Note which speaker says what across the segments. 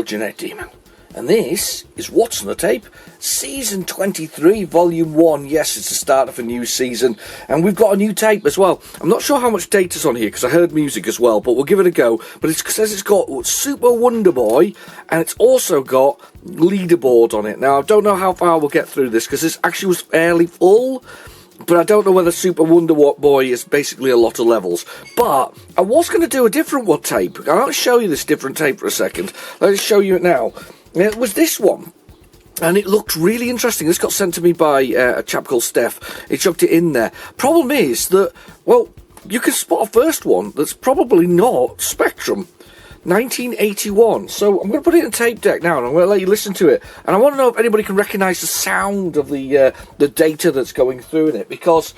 Speaker 1: Real Genetic Demon. And this is What's on the Tape, Season 23, Volume 1. Yes, it's the start of a new season, and we've got a new tape as well. I'm not sure how much data's on here, because I heard music as well, but we'll give it a go. But it says it's got Super Wonder Boy, and it's also got leaderboard on it. Now, I don't know how far we'll get through this, because this actually was fairly full, but I don't know whether Super Wonder Boy is basically a lot of levels. But I was going to do a different one tape. I'll show you this different tape for a second. Let's show you it now. It was this one, and it looked really interesting. This got sent to me by a chap called Steph. He chucked it in there. Problem is that, well, you can spot a first one that's probably not Spectrum. 1981. So I'm going to put it in a tape deck now, and I'm going to let you listen to it. And I want to know if anybody can recognise the sound of the data that's going through in it, because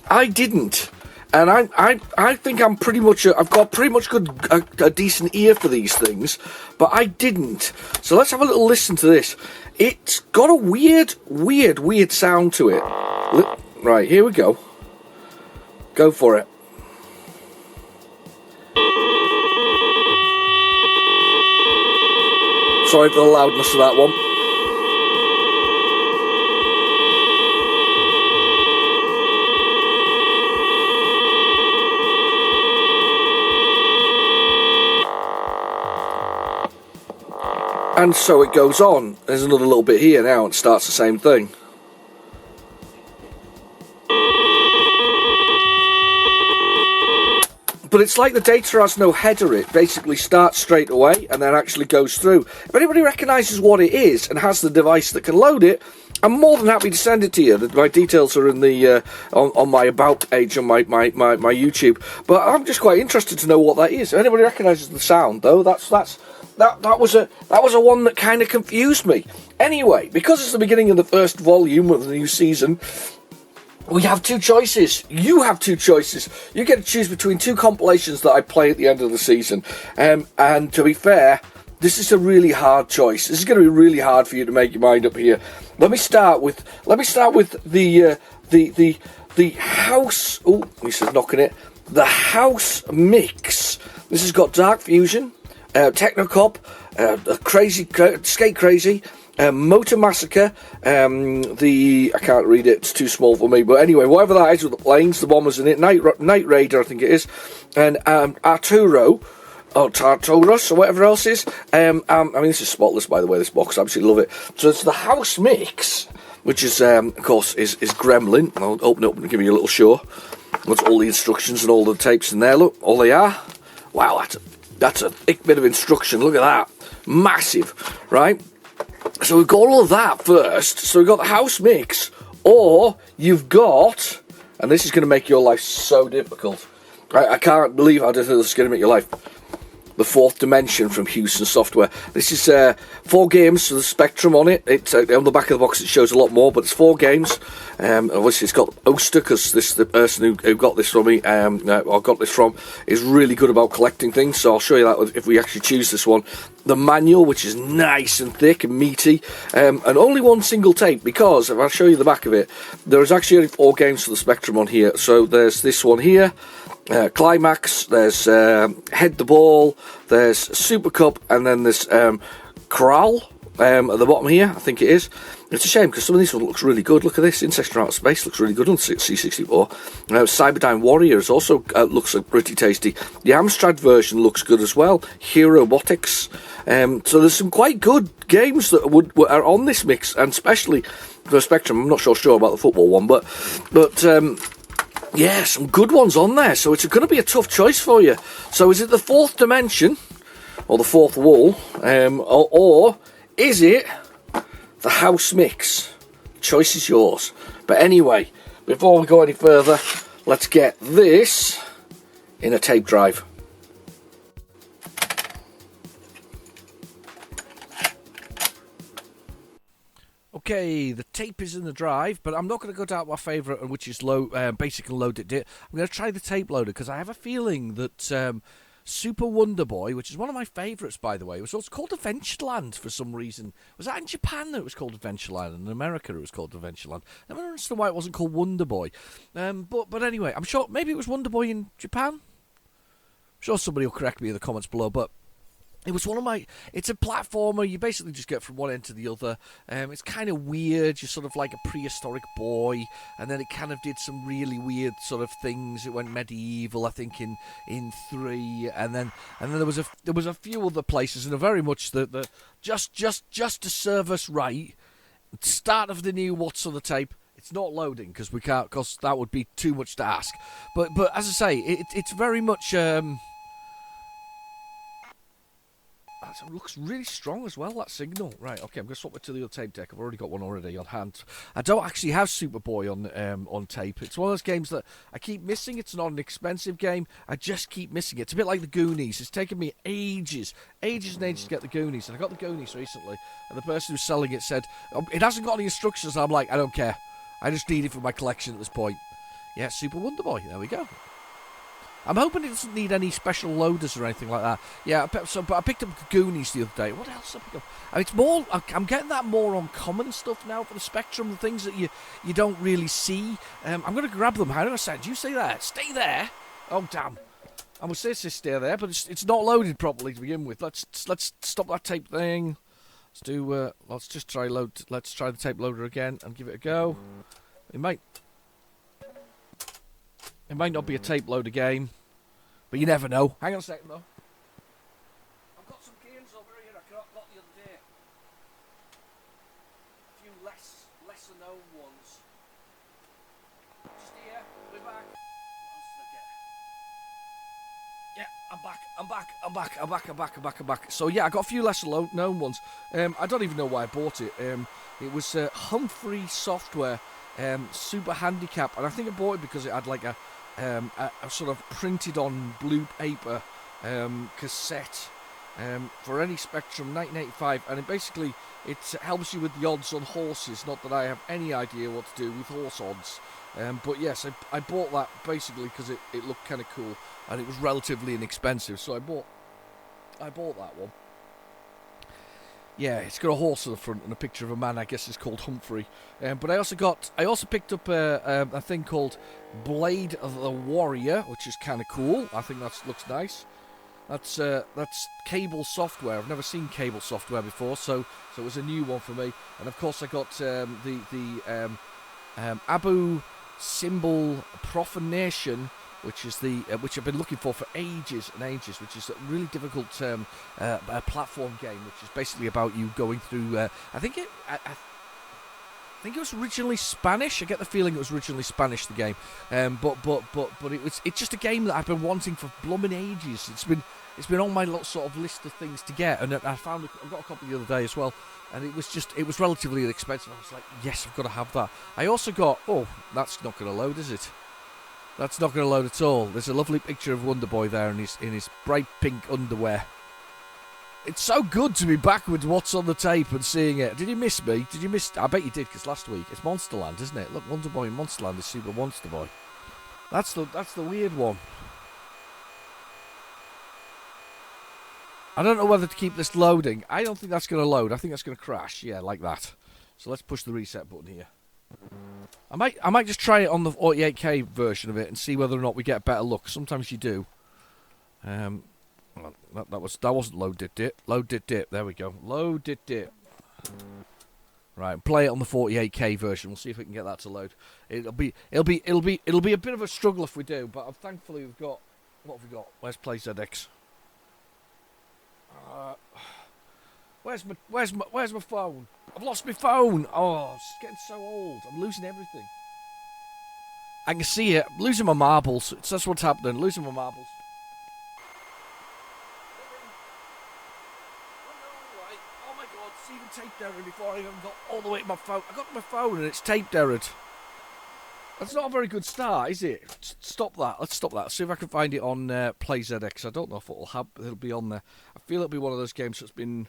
Speaker 1: I didn't. And I think I'm pretty much, I've got pretty much a decent ear for these things, but I didn't. So let's have a little listen to this. It's got a weird sound to it. Right, here we go. Go for it. Sorry for the loudness of that one. And so it goes on. There's another little bit here now, and it starts the same thing. But it's like the data has no header. It basically starts straight away and then actually goes through. If anybody recognises what it is and has the device that can load it, I'm more than happy to send it to you. My details are in the on my about page on my YouTube. But I'm just quite interested to know what that is. If anybody recognises the sound, though, that was a one that kind of confused me. Anyway, because it's the beginning of the first volume of the new season, we have two choices. You have two choices. You get to choose between two compilations that I play at the end of the season. And to be fair, this is a really hard choice. This is going to be really hard for you to make your mind up here. Let me start with the house. Oh, he says knocking it. The house mix. This has got Dark Fusion, Technocop, Crazy Skate Crazy, Motor Massacre, I can't read it, it's too small for me, but anyway, whatever that is with the planes, the bombers in it, Night Raider I think it is, and Arturo, or Tartarus, or whatever else is. I mean, this is spotless, by the way, this box, I absolutely love it. So it's the house mix, which is, of course, is Gremlin. I'll open it up and give you a little show. That's all the instructions and all the tapes in there, look, all they are. Wow, that's a thick bit of instruction, look at that. Massive, right? So we've got all of that first. So we've got the house mix, or you've got, and this is going to make your life so difficult. I can't believe how difficult this is going to make your life. The Fourth Dimension from Houston Software. This is 4 games for the Spectrum on it. It's on the back of the box it shows a lot more, but it's 4 games. Obviously it's got Oster, because the person who got this from me, or got this from, is really good about collecting things, so I'll show you that if we actually choose this one. The manual, which is nice and thick and meaty, and only one single tape, because if I show you the back of it, there is actually only 4 games for the Spectrum on here. So there's this one here, Climax, there's Head the Ball, there's Super Cup, and then there's Corral at the bottom here, I think it is. It's a shame, because some of these one looks really good. Look at this, Insects from Outer Space looks really good on C64. Cyberdyne Warriors also looks pretty tasty. The Amstrad version looks good as well. Hero Robotics. So there's some quite good games that are on this mix, and especially for Spectrum. I'm not sure about the football one, but yeah, some good ones on there. So it's going to be a tough choice for you. So is it the Fourth Dimension, or the Fourth Wall, or is it the house mix? Choice is yours. But anyway, before we go any further, let's get this in a tape drive. Okay, the tape is in the drive, but I'm not going to go down my favourite, which is basic and load it. I'm going to try the tape loader, because I have a feeling that Super Wonder Boy, which is one of my favourites, by the way, it was called Adventureland for some reason. Was that in Japan that it was called Adventureland, and in America it was called Adventureland? I don't understand why it wasn't called Wonder Boy. But anyway, I'm sure maybe it was Wonder Boy in Japan. I'm sure somebody will correct me in the comments below, but It was one of my. It's a platformer. You basically just get from one end to the other. It's kind of weird. You're sort of like a prehistoric boy, and then it kind of did some really weird sort of things. It went medieval, I think, in 3, and then there was a few other places, and very much the just to serve us right. Start of the new What's on the Tape. It's not loading because we can't, because that would be too much to ask. But as I say, it's very much. It looks really strong as well, that signal. Right, okay, I'm going to swap it to the other tape deck. I've already got one already on hand. I don't actually have Superboy on tape. It's one of those games that I keep missing. It's not an expensive game. I just keep missing it. It's a bit like the Goonies. It's taken me ages and ages to get the Goonies. And I got the Goonies recently, and the person who's selling it said, it hasn't got any instructions. I'm like, I don't care. I just need it for my collection at this point. Yeah, Super Wonder Boy. There we go. I'm hoping it doesn't need any special loaders or anything like that. Yeah, but I picked up Goonies the other day. What else did I pick up? I mean, it's more. I'm getting that more on common stuff now for the Spectrum, the things that you don't really see. I'm going to grab them. How do I say? Do you say that? Stay there. Oh damn! I must say stay there, but it's not loaded properly to begin with. Let's stop that tape thing. Let's do. Let's just try load. Let's try the tape loader again and give it a go. It might not be a tape loader game, but you never know. Hang on a second, though. I've got some games over here I got the other day. A few lesser known ones. Just here, we're back. What else did I get? Yeah, I'm back. So yeah, I got a few lesser known ones. I don't even know why I bought it. It was Humphrey Software, Super Handicap, and I think I bought it because it had like a sort of printed on blue paper cassette for any Spectrum 1985, and it helps you with the odds on horses. Not that I have any idea what to do with horse odds, but yes, I bought that basically because it looked kind of cool and it was relatively inexpensive, so I bought that one. Yeah, it's got a horse on the front and a picture of a man. I guess is called Humphrey. But I also picked up a thing called Blade of the Warrior, which is kind of cool. I think that looks nice. That's Cable Software. I've never seen Cable Software before, so it was a new one for me. And of course, I got the Abu Symbol Profanation, which is which I've been looking for ages and ages, which is a really difficult platform game, which is basically about you going through. I think it was originally Spanish. I get the feeling it was originally Spanish, the game, but it's just a game that I've been wanting for blooming ages. It's been on my sort of list of things to get, and I got a copy the other day as well, and it was relatively inexpensive. I was like, yes, I've got to have that. I also got, that's not going to load, is it? That's not going to load at all. There's a lovely picture of Wonder Boy there in his bright pink underwear. It's so good to be back with What's on the Tape and seeing it. Did you miss me? I bet you did, because last week it's Monsterland, isn't it? Look, Wonder Boy in Monsterland is Super Monster Boy. That's the weird one. I don't know whether to keep this loading. I don't think that's going to load. I think that's going to crash. Yeah, like that. So let's push the reset button here. I might just try it on the 48K version of it and see whether or not we get better luck. Sometimes you do. That wasn't load did it. Load did it. There we go. Load did it. Right, play it on the 48K version. We'll see if we can get that to load. It'll be a bit of a struggle if we do, but thankfully we've got. What have we got? Where's PlayZX? Where's my phone? I've lost my phone. Oh, it's getting so old. I'm losing everything. I can see it. I'm losing my marbles. That's what's happening. Losing my marbles. Oh my god, it's even taped error before I even got all the way to my phone. I got to my phone and it's taped errored. That's not a very good start, is it? Stop that. Let's stop that. See if I can find it on PlayZX. I don't know if it'll be on there. I feel it'll be one of those games that's been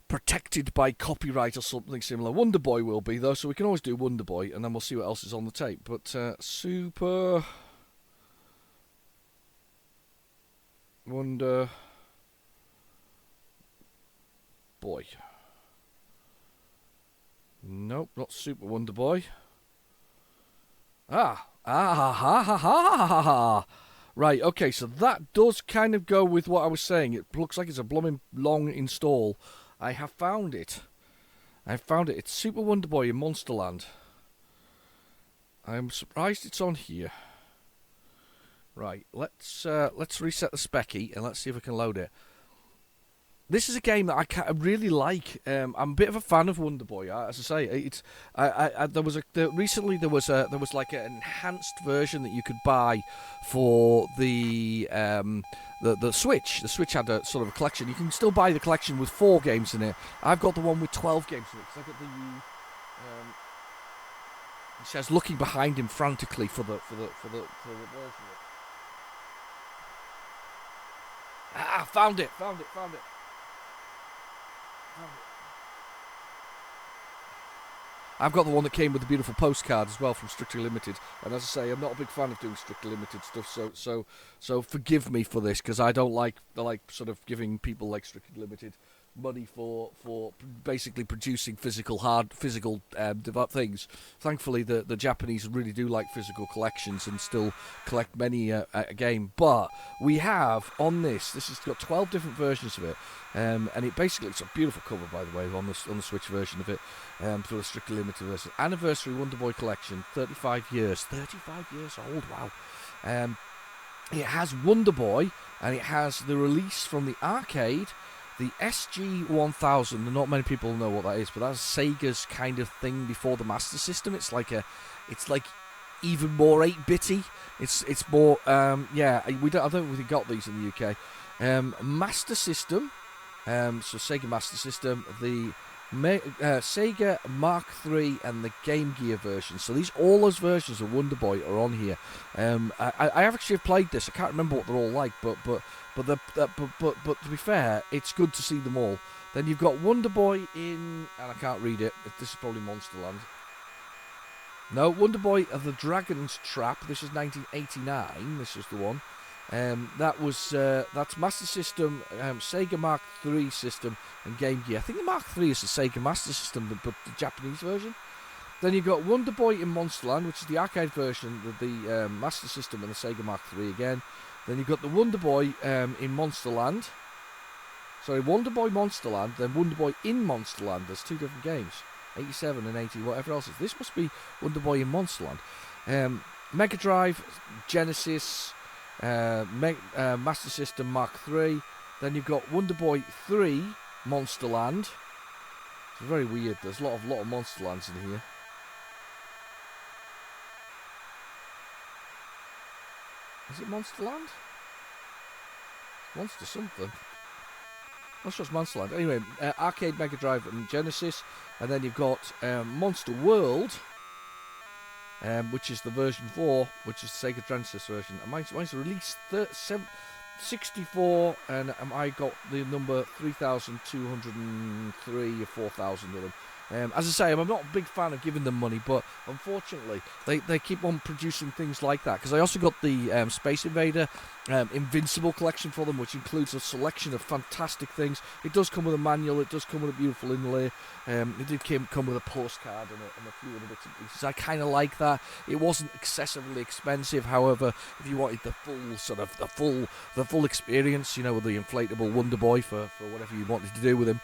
Speaker 1: protected by copyright or something similar. Wonder Boy will be, though, so we can always do Wonder Boy, and then we'll see what else is on the tape. But Super Wonder Boy. Nope, not Super Wonder Boy. Right, okay, so that does kind of go with what I was saying. It looks like it's a blooming long install. I have found it. I found it. It's Super Wonder Boy in Monsterland. I'm surprised it's on here. Right, let's reset the specky and let's see if I can load it. This is a game that I really like. I'm a bit of a fan of Wonder Boy. As I say, it's recently there was like an enhanced version that you could buy for the Switch. The Switch had a sort of a collection. You can still buy the collection with 4 games in it. I've got the one with 12 games in it because I got the. It says looking behind him frantically for the version of it. Ah, found it. I've got the one that came with the beautiful postcard as well from Strictly Limited, and as I say, I'm not a big fan of doing Strictly Limited stuff. So forgive me for this because I don't like sort of giving people like Strictly Limited money for basically producing physical things. Thankfully, the Japanese really do like physical collections and still collect many a game. But we have on this has got 12 different versions of it, and it basically, it's a beautiful cover by the way on the Switch version of it, for the Strictly Limited version. Anniversary Wonder Boy collection, 35 years old. Wow. It has Wonder Boy, and it has the release from the arcade. The SG-1000, not many people know what that is, but that's Sega's kind of thing before the Master System. It's like even more 8-bitty. It's more, I don't really got these in the UK. Master System, so Sega Master System, the Sega Mark III and the Game Gear version. So all those versions of Wonder Boy are on here. I have actually played this. I can't remember what they're all like, but to be fair, it's good to see them all. Then you've got Wonder Boy in, and I can't read it. This is probably Monsterland. No, Wonder Boy of the Dragon's Trap. This is 1989. This is the one. That's Master System, Sega Mark III system, and Game Gear. I think the Mark III is the Sega Master System, but the Japanese version. Then you've got Wonder Boy in Monsterland, which is the arcade version of the Master System and the Sega Mark III again. Then you've got the Wonder Boy in Monsterland. Sorry, Wonder Boy Monsterland, then Wonder Boy in Monsterland. There's 2 different games, 87 and 80, whatever else is. This must be Wonder Boy in Monsterland. Mega Drive, Genesis, Master System Mark III. Then you've got Wonder Boy 3 Monsterland. It's very weird. There's a lot of Monsterlands in here. Is it Monsterland? Monster something. Not sure it's Monsterland. Anyway, Arcade, Mega Drive, and Genesis. And then you've got Monster World, which is the version 4, which is the Sega Genesis version. And mine's released 64, and I got the number 3,203 or 4,000 of them. As I say, I'm not a big fan of giving them money, but unfortunately, they keep on producing things like that. Because I also got the Space Invader Invincible collection for them, which includes a selection of fantastic things. It does come with a manual, it does come with a beautiful inlay, it did come with a postcard and a few other bits and pieces. I kind of like that. It wasn't excessively expensive, however, if you wanted the full experience, with the inflatable Wonder Boy for whatever you wanted to do with him.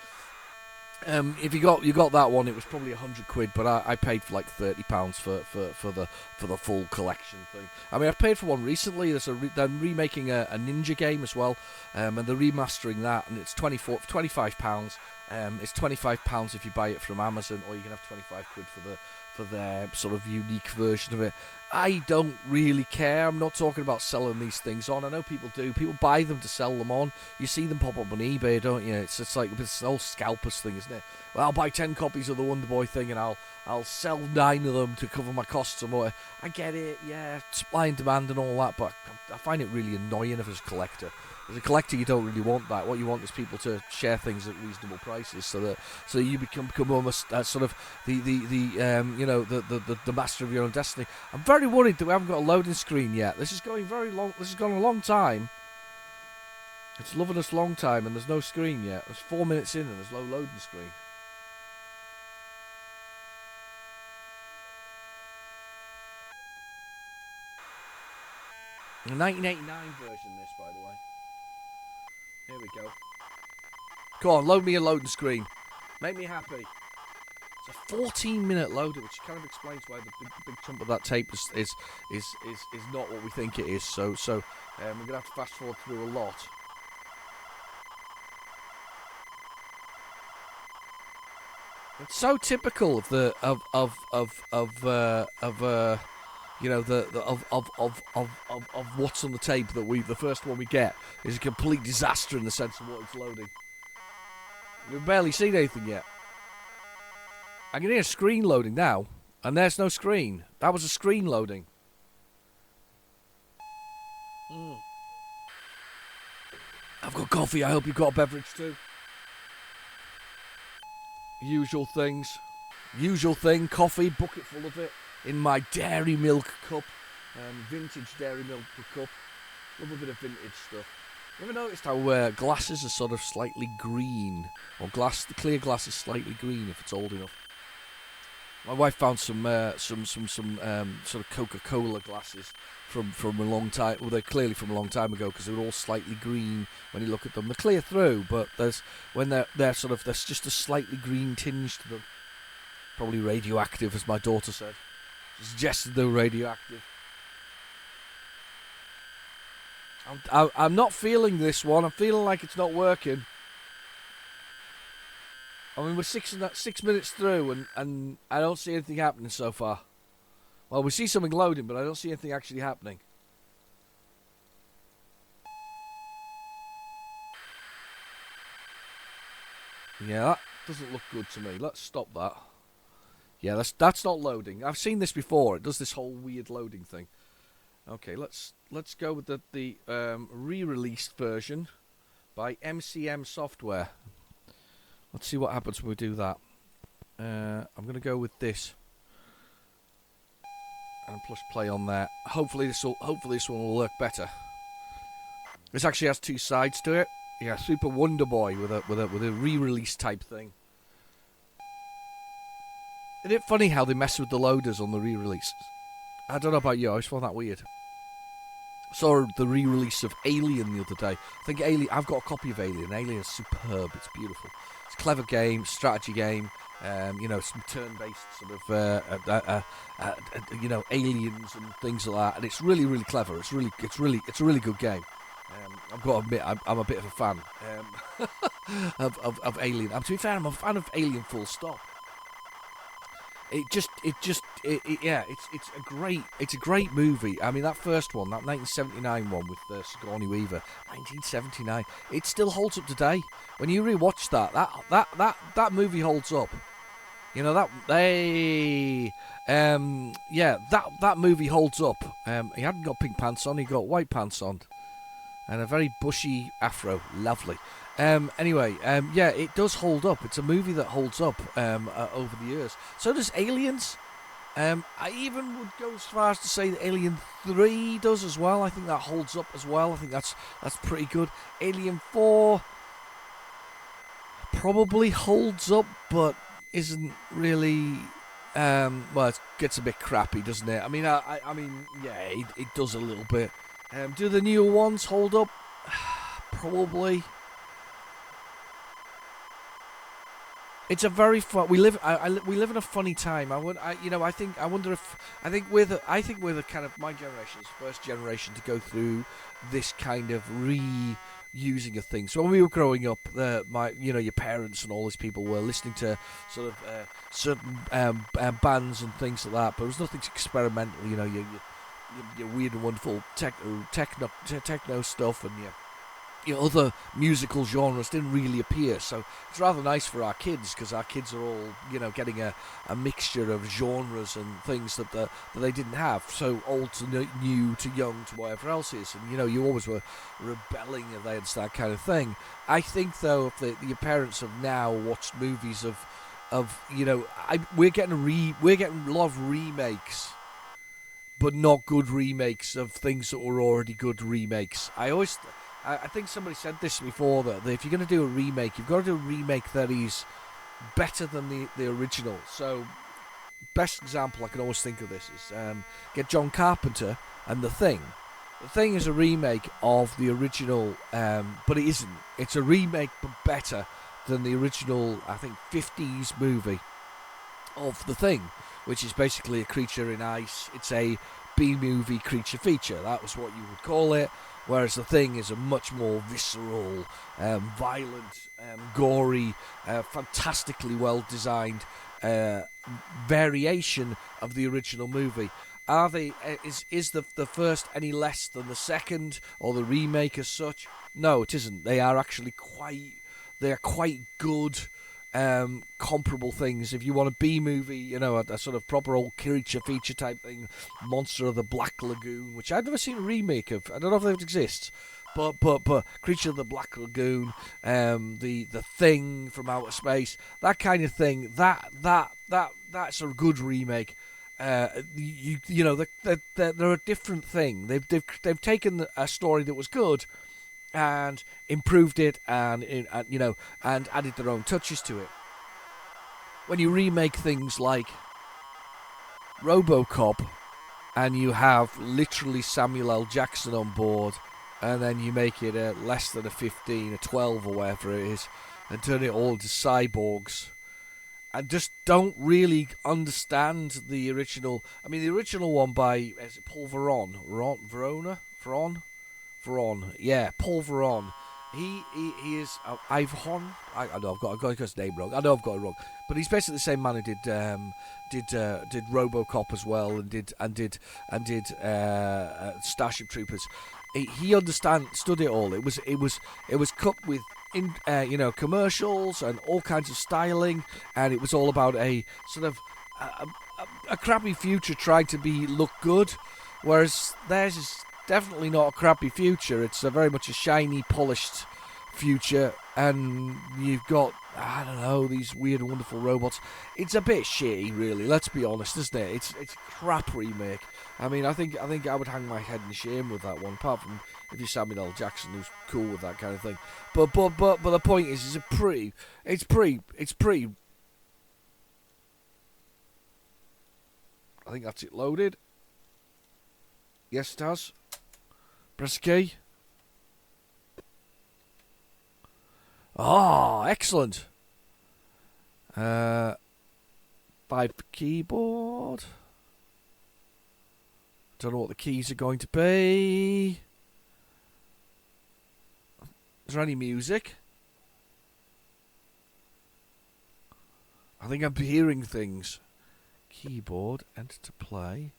Speaker 1: If you got that one, it was probably £100, but I paid for like £30 for the full collection thing. I mean, I've paid for one recently. They're remaking a Ninja game as well, and they're remastering that, and it's £25. It's £25 if you buy it from Amazon, or you can have £25 for their sort of unique version of it. I don't really care. I'm not talking about selling these things on. I know people do. People buy them to sell them on. You see them pop up on eBay, don't you? It's like this whole scalpers thing, isn't it? Well, I'll buy 10 copies of the Wonder Boy thing, and I'll sell 9 of them to cover my costs or more. I get it, yeah, supply and demand and all that, but I find it really annoying as a collector. As a collector, you don't really want that. What you want is people to share things at reasonable prices, so you become almost sort of the master of your own destiny. I'm very worried that we haven't got a loading screen yet. This is going very long. This has gone a long time. It's loving us long time, and there's no screen yet. There's 4 minutes in, and there's no loading screen. The 1989 version, this, by the way. Here we go. Go on, load me a loading screen. Make me happy. It's a 14-minute loader, which kind of explains why the big chunk of that tape is not what we think it is. So we're gonna have to fast forward through a lot. It's so typical of the of what's on the tape that the first one we get is a complete disaster in the sense of what it's loading. We've barely seen anything yet. I can hear a screen loading now, and there's no screen. That was a screen loading. I've got coffee. I hope you've got a beverage too. Usual thing, coffee, bucket full of it, in my dairy milk cup, vintage dairy milk cup. Love a bit of vintage stuff. You ever noticed how glasses are sort of slightly green, or the clear glass is slightly green if it's old enough? My wife found some sort of Coca-Cola glasses from a long time. Well, they're clearly from a long time ago because they were all slightly green when you look at them. They're clear through, but there's just a slightly green tinge to them. Probably radioactive, as my daughter said. She suggested they were radioactive. I'm not feeling this one. I'm feeling like it's not working. I mean, we're 6 minutes through, and I don't see anything happening so far. Well, we see something loading, but I don't see anything actually happening. Yeah, that doesn't look good to me. Let's stop that. Yeah, that's not loading. I've seen this before. It does this whole weird loading thing. Okay, let's go with the re-released version by MCM Software. Let's see what happens when we do that. I'm going to go with this. And push play on there. Hopefully this one will work better. This actually has two sides to it. Yeah, Super Wonder Boy with a re-release type thing. Isn't it funny how they mess with the loaders on the re-release? I don't know about you, I always found that weird. Saw the re-release of Alien the other day. I think I've got a copy of Alien. Alien is superb. It's beautiful. It's a clever game, strategy game. Some turn-based sort of aliens and things like that. And it's really, really clever. It's a really good game. I've got to admit, I'm a bit of a fan of Alien. To be fair, I'm a fan of Alien full stop. It's a great movie. I mean, that first one, that 1979 one with Sigourney Weaver, 1979, it still holds up today. When you rewatch that movie holds up. You know that movie holds up. He hadn't got pink pants on; he got white pants on, and a very bushy afro. Lovely. It does hold up. It's a movie that holds up over the years. So does Aliens. I even would go as far as to say that Alien 3 does as well. I think that holds up as well. I think that's pretty good. Alien 4 probably holds up, but isn't really. It gets a bit crappy, doesn't it? I mean, it does a little bit. Do the newer ones hold up? Probably. It's a very fun. We live in a funny time. I think we're the kind of my generation's first generation to go through this kind of reusing of things. So when we were growing up, your parents and all these people were listening to sort of certain bands and things like that, but it was nothing experimental. Your weird and wonderful techno stuff and other musical genres didn't really appear, so it's rather nice for our kids because our kids are all getting a mixture of genres and things that they didn't have, so old to new to young to whatever else is, and you always were rebelling against that kind of thing. I think though if your parents have now watched movies we're getting a lot of remakes, but not good remakes of things that were already good remakes. I think somebody said this before, that if you're going to do a remake, you've got to do a remake that is better than the original. So, best example I can always think of this is get John Carpenter and The Thing. The Thing is a remake of the original, but it isn't. It's a remake, but better than the original, I think, 50s movie of The Thing, which is basically a creature in ice. It's a B-movie creature feature. That was what you would call it. Whereas The Thing is a much more visceral, violent, gory, fantastically well-designed variation of the original movie. Are they? Is the first any less than the second or the remake as such? No, it isn't. They are actually quite good, comparable things. If you want a B movie, a sort of proper old creature feature type thing, Monster of the Black Lagoon, which I've never seen a remake of. I don't know if it exists. But Creature of the Black Lagoon, the Thing from outer space, that kind of thing. That's a good remake. They're a different thing. They've taken a story that was good and improved it, and added their own touches to it. When you remake things like RoboCop, and you have literally Samuel L. Jackson on board, and then you make it less than a 15, a 12, or whatever it is, and turn it all into cyborgs, and just don't really understand the original. I mean, the original one by, is it Paul Veron? Veron. Yeah, Paul Veron. He is Ivon. I know I've got his name wrong. I know I've got it wrong, but he's basically the same man who did RoboCop as well, and did Starship Troopers. He understood it all. It was cut with commercials and all kinds of styling, and it was all about a sort of a crappy future trying to look good, whereas theirs is definitely not a crappy future. It's very much a shiny, polished future, and you've got, I don't know, these weird, wonderful robots. It's a bit shitty, really. Let's be honest, isn't it? It's a crap remake. I mean, I think I would hang my head in shame with that one. Apart from if you're Samuel L. Jackson, who's cool with that kind of thing. But the point is, it's pretty. I think that's it loaded. Yes, it has. Press key. Oh, excellent. 5 keyboard. Don't know what the keys are going to be. Is there any music? I think I'm hearing things. Keyboard, enter to play.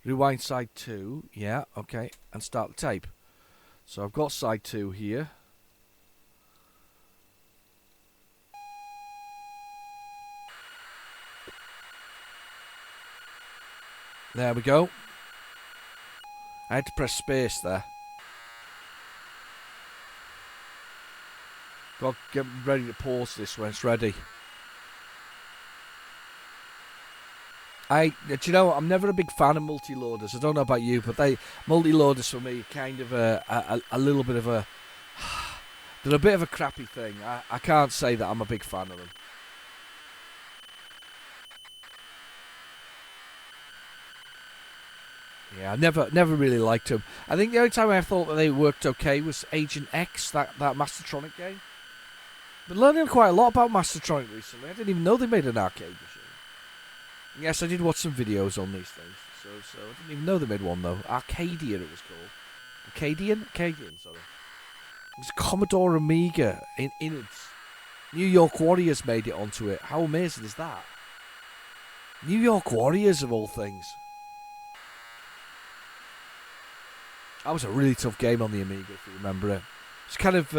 Speaker 1: Rewind side 2. Yeah, okay. And start the tape. So I've got side 2 here. There we go. I had to press space there. Got to get ready to pause this when it's ready. Do you know, I'm never a big fan of multi-loaders. I don't know about you, but multi-loaders for me kind of a little bit of a... They're a bit of a crappy thing. I can't say that I'm a big fan of them. Yeah, I never really liked them. I think the only time I thought that they worked okay was Agent X, that Mastertronic game. Been learning quite a lot about Mastertronic recently. I didn't even know they made an arcade machine. Yes, I did watch some videos on these things. So I didn't even know they made one, though. Arcadia, it was called. Arcadian, sorry. It was Commodore Amiga in innards. New York Warriors made it onto it. How amazing is that? New York Warriors, of all things. That was a really tough game on the Amiga, if you remember it. It's kind of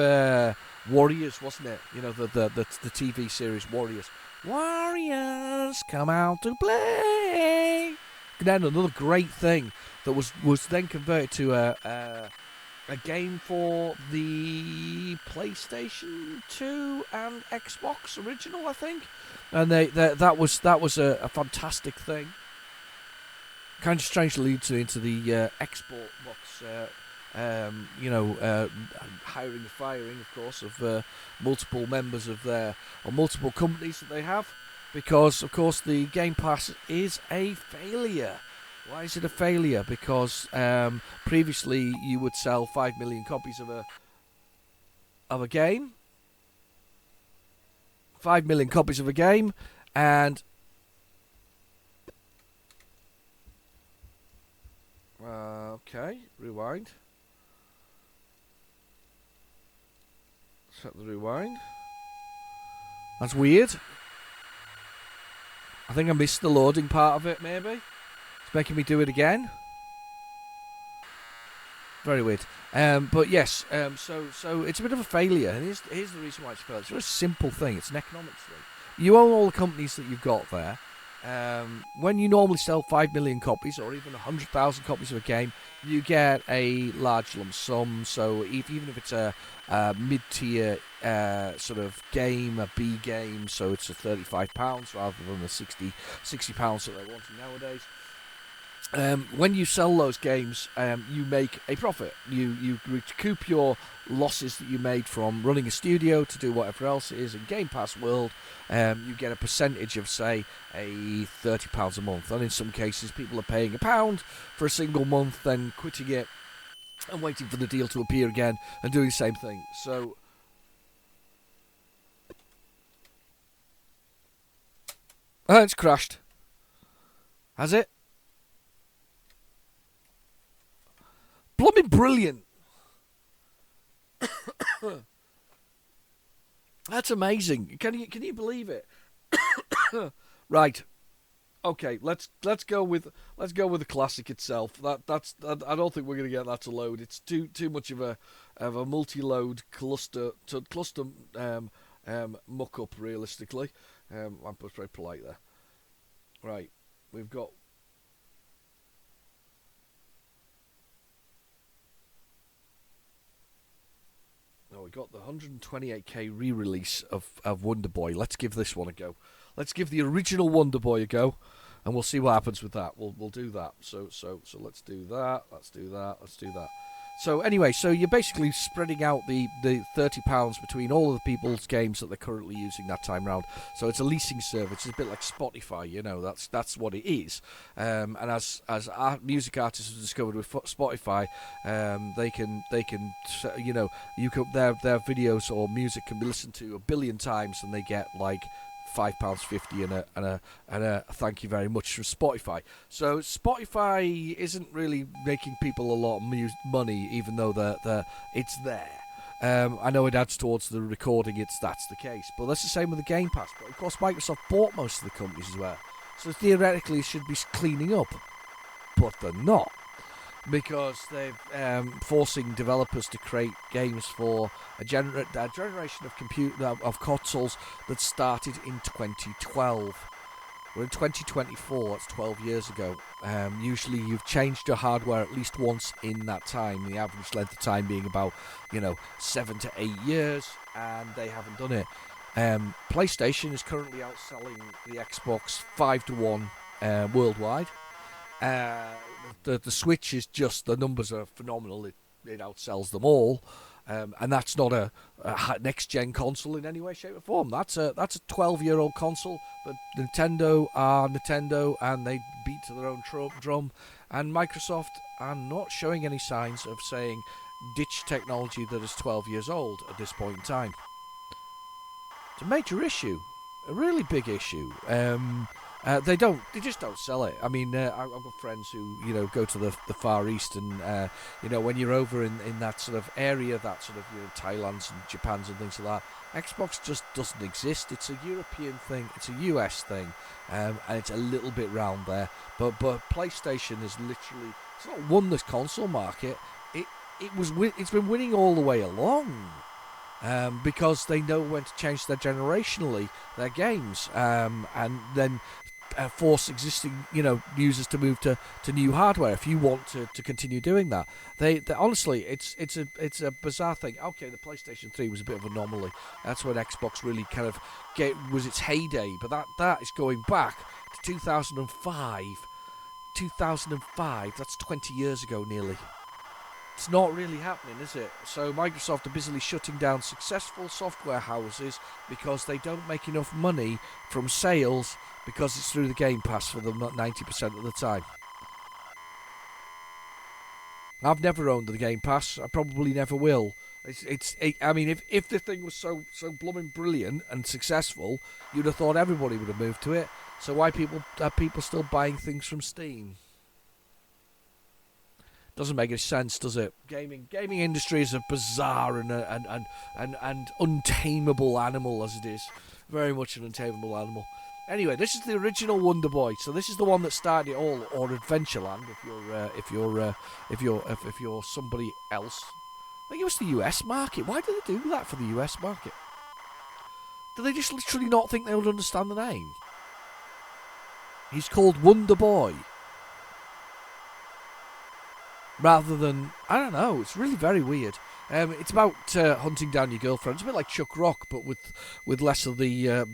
Speaker 1: Warriors, wasn't it? You know, the TV series Warriors. Warriors, come out to play. And then another great thing that was then converted to a game for the PlayStation 2 and Xbox original, I think. And that was a fantastic thing. Kind of strangely leads into the export box, hiring and firing, of course, of multiple members of or multiple companies that they have, because, of course, the Game Pass is a failure. Why is it a failure? Because previously you would sell 5 million copies of a game. 5 million copies of a game, and okay, rewind. Set the rewind. That's weird. I think I missed the loading part of it, maybe. It's making me do it again. Very weird. But yes, so it's a bit of a failure. And here's the reason why it's a failure. It's a very simple thing. It's an economics thing. You own all the companies that you've got there. When you normally sell 5 million copies or even 100,000 copies of a game, you get a large lump sum. So even if it's a mid-tier sort of game, a B game, so it's a £35 rather than the £60 that they're wanting nowadays. When you sell those games, you make a profit. You recoup your losses that you made from running a studio to do whatever else it is. In Game Pass world, you get a percentage of, say, a £30 a month. And in some cases, people are paying £1 for a single month, then quitting it and waiting for the deal to appear again and doing the same thing. So it's crashed. Has it? Blooming brilliant. That's amazing. Can you believe it? Right. Okay, let's go with the classic itself. I don't think we're going to get that to load. It's too much of a multi-load cluster muck up realistically. I'm very polite there. Right. We've got we got the 128k re-release of Wonder Boy. Let's give this one a go. Let's give the original Wonder Boy a go, and we'll see what happens with that. We'll do that. So let's do that. Let's do that. Let's do that. So anyway, so you're basically spreading out the £30 between all of the people's games that they're currently using that time round. So it's a leasing service. It's a bit like Spotify, you know. That's what it is. And as music artists have discovered with Spotify, they can you know their videos or music can be listened to 1 billion times, and they get like £5.50 and a thank you very much from Spotify. So Spotify isn't really making people a lot of money, even though it's there. I know it adds towards the recording. That's the case, but that's the same with the Game Pass. But of course, Microsoft bought most of the companies as well, so theoretically it should be cleaning up, but they're not. Because they're forcing developers to create games for a generation of consoles that started in 2012. We're in 2024, it's 12 years ago. Usually you've changed your hardware at least once in that time, the average length of time being about 7 to 8 years, and they haven't done it. PlayStation is currently outselling the Xbox 5-1 worldwide. The Switch is just, the numbers are phenomenal. It outsells them all, and that's not a next-gen console in any way, shape, or form. That's a 12-year-old console, but Nintendo are Nintendo, and they beat to their own drum. And Microsoft are not showing any signs of saying ditch technology that is 12 years old at this point in time. It's a major issue, a really big issue. They just don't sell it. I mean, I've got friends who, go to the Far East, and, when you're over in that sort of area, that sort of, Thailand's and Japan's and things like that, Xbox just doesn't exist. It's a European thing, it's a US thing, and it's a little bit round there. But PlayStation is literally, it's not won this console market. It's been winning all the way along. Because they know when to change generationally their games, and then force existing users to move to new hardware if you want to continue doing that. They honestly, it's a bizarre thing. Okay, the PlayStation 3 was a bit of an anomaly. That's when Xbox really kind of was its heyday, but that is going back to 2005. 2005. That's 20 years ago nearly. It's not really happening, is it? So Microsoft are busily shutting down successful software houses because they don't make enough money from sales, because it's through the Game Pass for them 90% of the time. I've never owned the Game Pass. I probably never will. I mean, if the thing was so blooming brilliant and successful, you'd have thought everybody would have moved to it. So why are people still buying things from Steam? Doesn't make any sense, does it? Gaming industry is a bizarre and untamable animal, as it is. Very much an untamable animal. Anyway, this is the original Wonder Boy. So this is the one that started it all, or Adventureland, if you're somebody else. I think it was the US market. Why do they do that for the US market? Do they just literally not think they would understand the name? He's called Wonder Boy. Rather than, I don't know, it's really very weird. It's about hunting down your girlfriend. It's a bit like Chuck Rock, but with less of the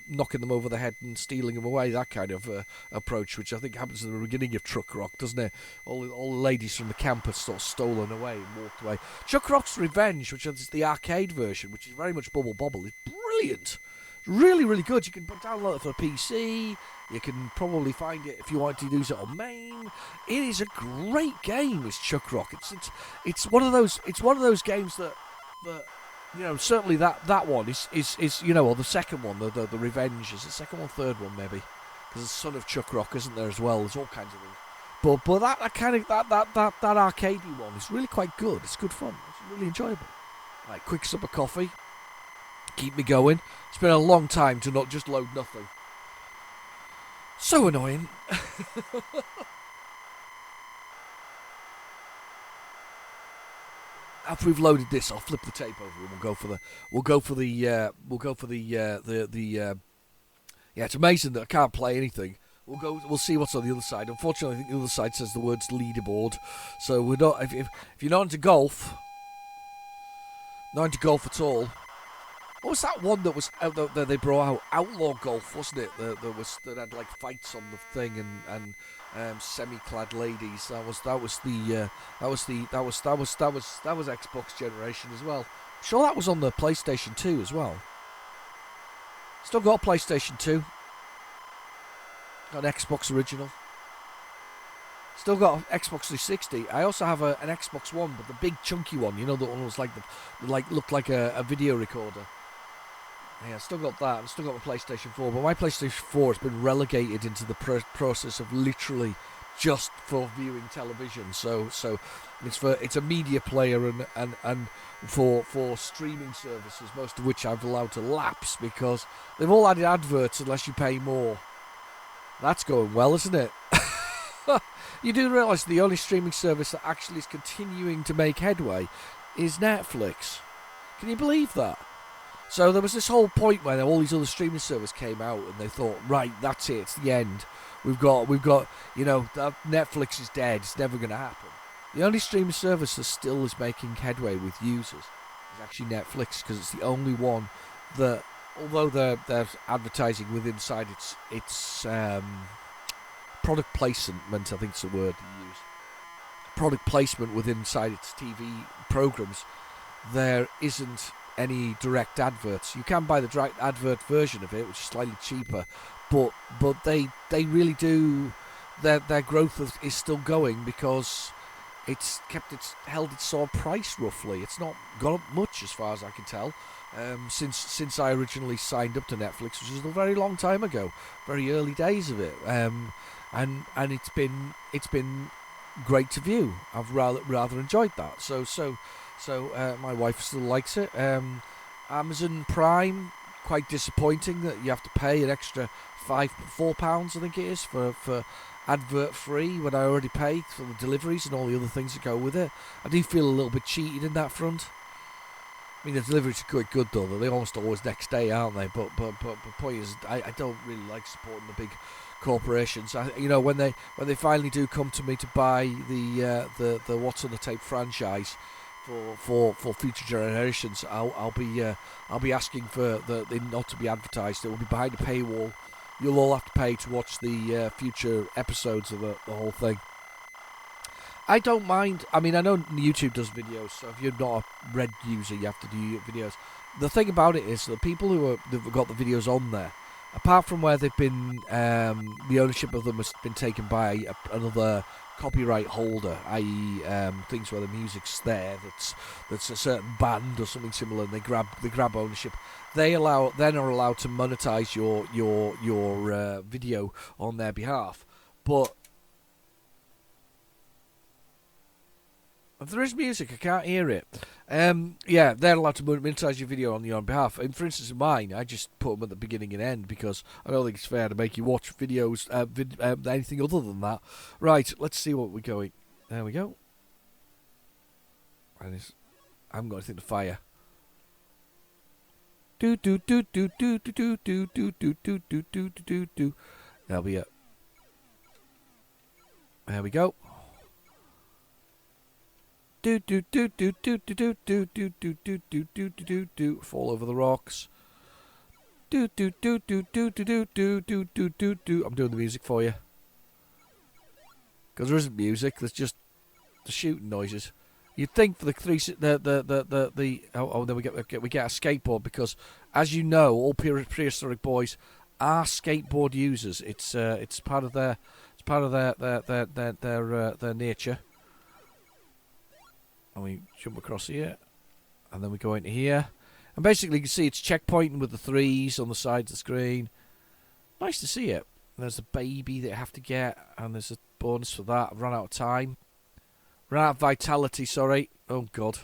Speaker 1: knocking them over the head and stealing them away, that kind of approach, which I think happens at the beginning of Chuck Rock, doesn't it? All the ladies from the camp are sort of stolen away and walked away. Chuck Rock's Revenge, which is the arcade version, which is very much Bubble Bobble, is brilliant. Really, really good. You can download it for a PC. You can probably find it if you want to use it on MAME. It is a great game. It's Chuck Rock. It's one of those games that you know, certainly that one is you know, or the second one, the Revenge is the second one, third one maybe, because it's Son of Chuck Rock, isn't there, as well? There's all kinds of things. But that kind of that arcadey one is really quite good. It's good fun. It's really enjoyable. Like quick sup of coffee. Keep me going. It's been a long time to not just load nothing. So annoying. After we've loaded this, I'll flip the tape over and we'll go for the yeah, it's amazing that I can't play anything. We'll see what's on the other side. Unfortunately, I think the other side says the words leaderboard. So we're not if you're not into golf at all. What was that one that was out that they brought out? Outlaw Golf, wasn't it? That had like fights on the thing and semi-clad ladies. That was Xbox generation as well. I'm sure that was on the PlayStation 2 as well. Still got a PlayStation 2. Got an Xbox original. Still got an Xbox 360. I also have an Xbox One, but the big chunky one. You know, the one that was looked like a video recorder. Yeah, still got that. I've still got my PlayStation 4, but my PlayStation 4 has been relegated into the process of literally just for viewing television. So it's a media player and for streaming services, most of which I've allowed to lapse because they've all added adverts unless you pay more. That's going well, isn't it? You do realise the only streaming service that actually is continuing to make headway is Netflix. Can you believe that? So there was this whole point where all these other streaming services came out and they thought, right, that's it, it's the end. We've got, you know, Netflix is dead, it's never going to happen. The only streaming service that still is making headway with users is actually Netflix, because it's the only one that, although they're advertising with inside its product placement, I think it's the word you use. Product placement within inside its TV programs, there isn't any direct adverts. You can buy the direct advert version of it, which is slightly cheaper, but they really do. Their growth is still going because it's held its sort of price roughly. It's not gone up much as far as I can tell since I originally signed up to Netflix, which was a very long time ago, very early days of it. And it's been great to view. I've rather enjoyed that. So my wife still likes it. Amazon Prime, quite disappointing that you have to pay an extra £4, I think it is, for advert free when I already paid for the deliveries and all the other things that go with it. I do feel a little bit cheated in that front. I mean, the deliveries are quite good though. They're almost always next day, aren't they? But the point is, I don't really like supporting the big corporations. When they finally do come to me to buy the What's on the Tape franchise for future generations, I'll be asking for them not to be advertised. It will be behind a paywall. You'll all have to pay to watch the future episodes of the whole thing. I don't mind. I mean, I know YouTube does videos, so if you're not a Red user, you have to do videos. The thing about it is, the people who've got the videos on there, apart from where they've been, the ownership of them has been taken by another
Speaker 2: copyright holder, i.e., things where the music's there that's a certain band or something similar, and they grab ownership. They are allowed to monetize your video on their behalf. But if there is music, I can't hear it. Yeah, they're allowed to monetize your video on your own behalf. And for instance, mine, I just put them at the beginning and end because I don't think it's fair to make you watch videos, anything other than that. Right, let's see what we're going. There we go. I haven't got anything to fire. Do do do do do do do do do do do do do do. There'll be it. There we go. Do do do do do do do do do do do do do do. Fall over the rocks. Do do do do do do do do do do do do. I'm doing the music for you. Because there isn't music. There's just the shooting noises. You'd think for then we get a skateboard because, as you know, all prehistoric boys are skateboard users. It's part of their nature. And we jump across here, and then we go into here, and basically you can see it's checkpointing with the 3s on the side of the screen. Nice to see it. And there's a baby that I have to get, and there's a bonus for that. I've run out of time. Run out of vitality, sorry. Oh god.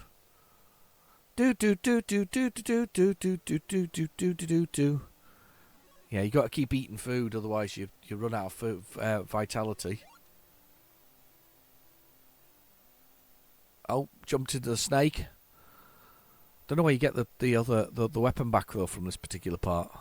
Speaker 2: Do do do do do do do do do do do do do do. Yeah, you got to keep eating food, otherwise you run out of food, vitality. Oh, jumped into the snake. Don't know where you get the weapon back though from this particular part.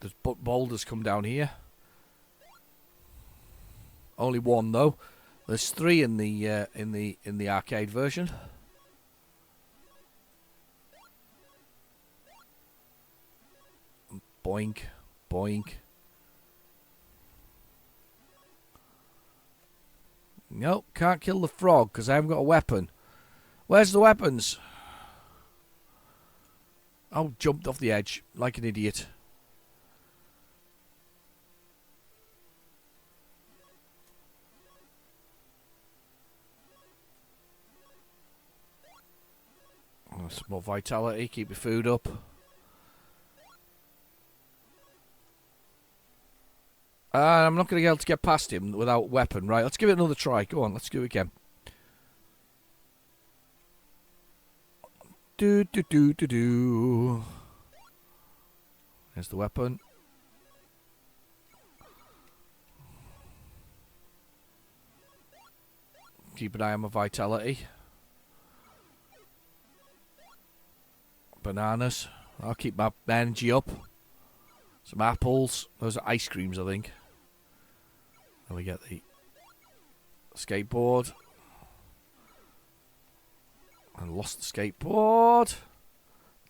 Speaker 2: There's boulders come down here. Only one though. There's 3 in the arcade version. Boink, boink. Nope, can't kill the frog because I haven't got a weapon. Where's the weapons? Oh, jumped off the edge like an idiot. Oh, some more vitality, keep your food up. I'm not going to be able to get past him without weapon. Right, let's give it another try. Go on, let's do it again. Do do do do do. There's the weapon. Keep an eye on my vitality. Bananas. I'll keep my energy up. Some apples. Those are ice creams, I think. And we get the skateboard. And lost the skateboard.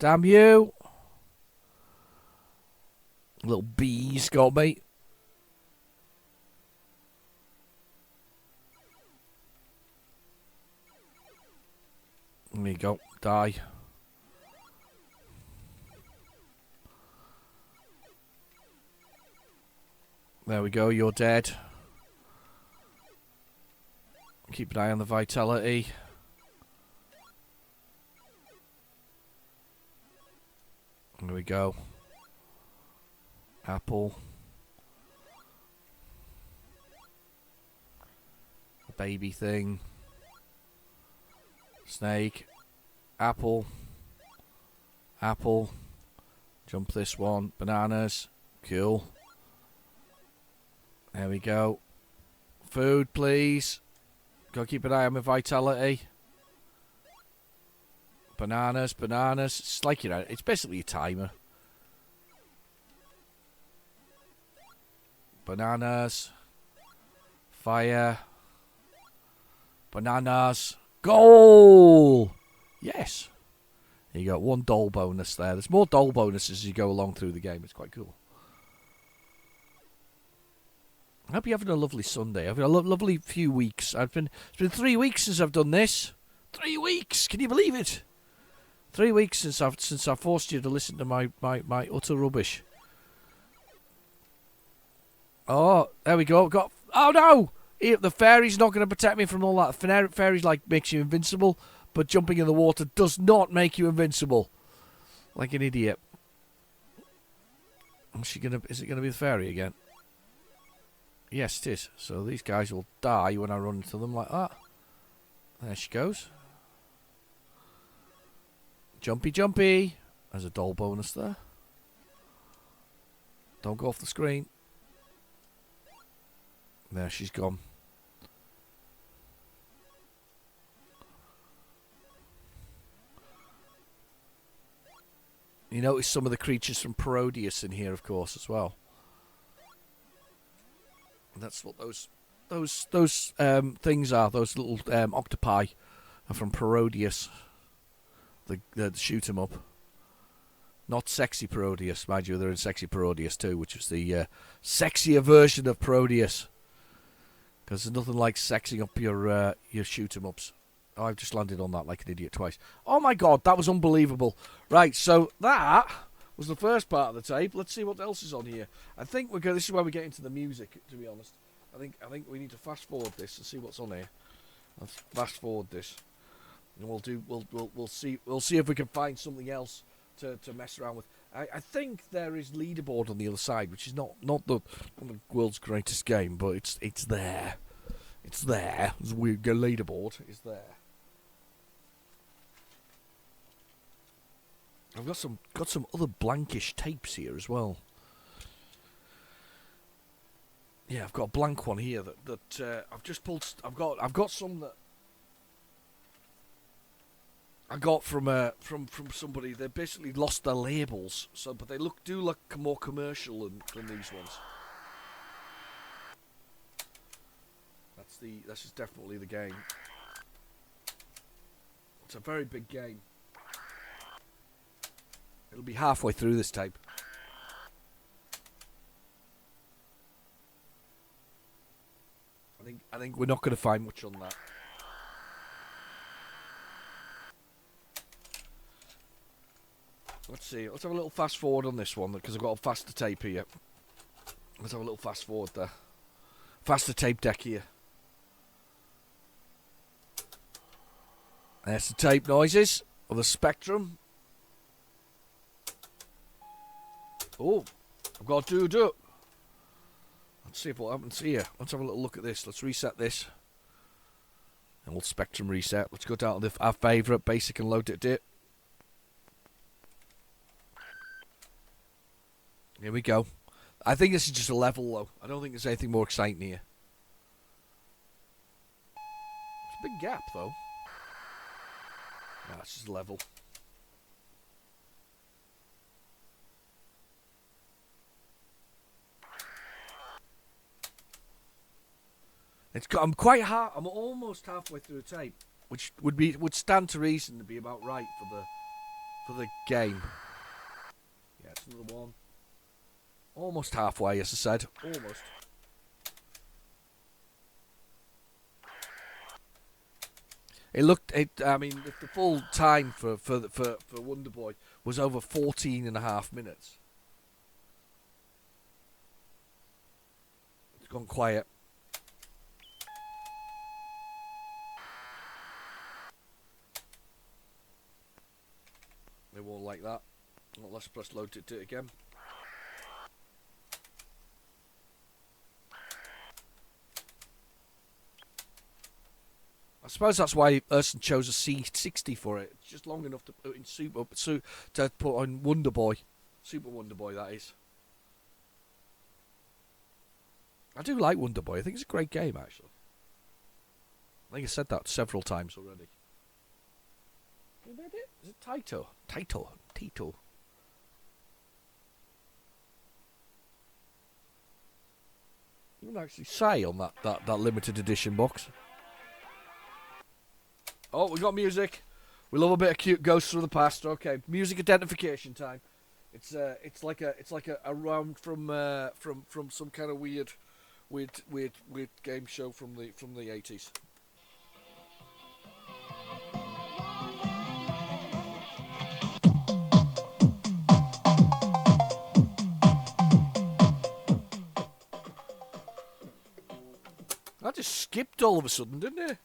Speaker 2: Damn you. Little bees got me. There you go. Die. There we go. You're dead. Keep an eye on the vitality. There we go. Apple. The baby thing. Snake. Apple. Apple. Jump this one. Bananas. Cool. There we go. Food, please. Gotta keep an eye on my vitality. Bananas, bananas. It's like, you know, it's basically a timer. Bananas. Fire. Bananas. Goal! Yes. You got one doll bonus there. There's more doll bonuses as you go along through the game. It's quite cool. I hope you're having a lovely Sunday. I've had a lovely few weeks. It's been 3 weeks since I've done this. 3 weeks! Can you believe it? 3 weeks since I forced you to listen to my utter rubbish. Oh, there we go. Got. Oh no! The fairy's not going to protect me from all that. Fairy's like makes you invincible, but jumping in the water does not make you invincible. Like an idiot. Is it gonna be the fairy again? Yes, it is. So these guys will die when I run into them like that. There she goes. Jumpy, jumpy. There's a doll bonus there. Don't go off the screen. There, she's gone. You notice some of the creatures from Parodius in here, of course, as well. And that's what those things are. Those little octopi are from Parodius. The shoot 'em up. Not sexy Parodius, mind you. They're in sexy Parodius too, which was the sexier version of Parodius. Because there's nothing like sexing up your shoot 'em ups. Oh, I've just landed on that like an idiot twice. Oh my god, that was unbelievable. Right, so that was the first part of the tape. Let's see what else is on here. I think this is where we get into the music, to be honest. I think we need to fast forward this and see what's on here. Let's fast forward this. And we'll see if we can find something else to mess around with. I think there is leaderboard on the other side, which is not the world's greatest game, but it's there. It's there. The leaderboard is there. I've got some other blankish tapes here as well. Yeah, I've got a blank one here that I've just pulled. I've got some that I got from somebody. They basically lost their labels, but they do look more commercial than these ones. This is definitely the game. It's a very big game. It'll be halfway through this tape. I think we're not going to find much on that. Let's see. Let's have a little fast forward on this one because I've got a faster tape here. Let's have a little fast forward there. Faster tape deck here. There's the tape noises of the Spectrum. Oh, I've got to do it. Let's see what happens here. Let's have a little look at this. Let's reset this. And we'll Spectrum reset. Let's go down to our favourite, basic and load it. Here we go. I think this is just a level though. I don't think there's anything more exciting here. It's a big gap though. No, it's just a level. I'm almost halfway through the tape, which would stand to reason to be about right for the game. Yeah, it's another one. Almost halfway, as I said. Almost. I mean, the full time for Wonder Boy was over 14.5 minutes. It's gone quiet. They won't like that. Well, let's press load it again. I suppose that's why Urson chose a C60 for it. It's just long enough to put in to put on Wonder Boy. Super Wonder Boy, that is. I do like Wonder Boy. I think it's a great game, actually. I think I said that several times already. Is it Taito? Tito. You can actually say on that limited edition box. Oh, we got music. We love a bit of cute ghosts from the past. Okay, music identification time. It's like a round from some kind of weird game show from the 80s. skipped all of a sudden, didn't it?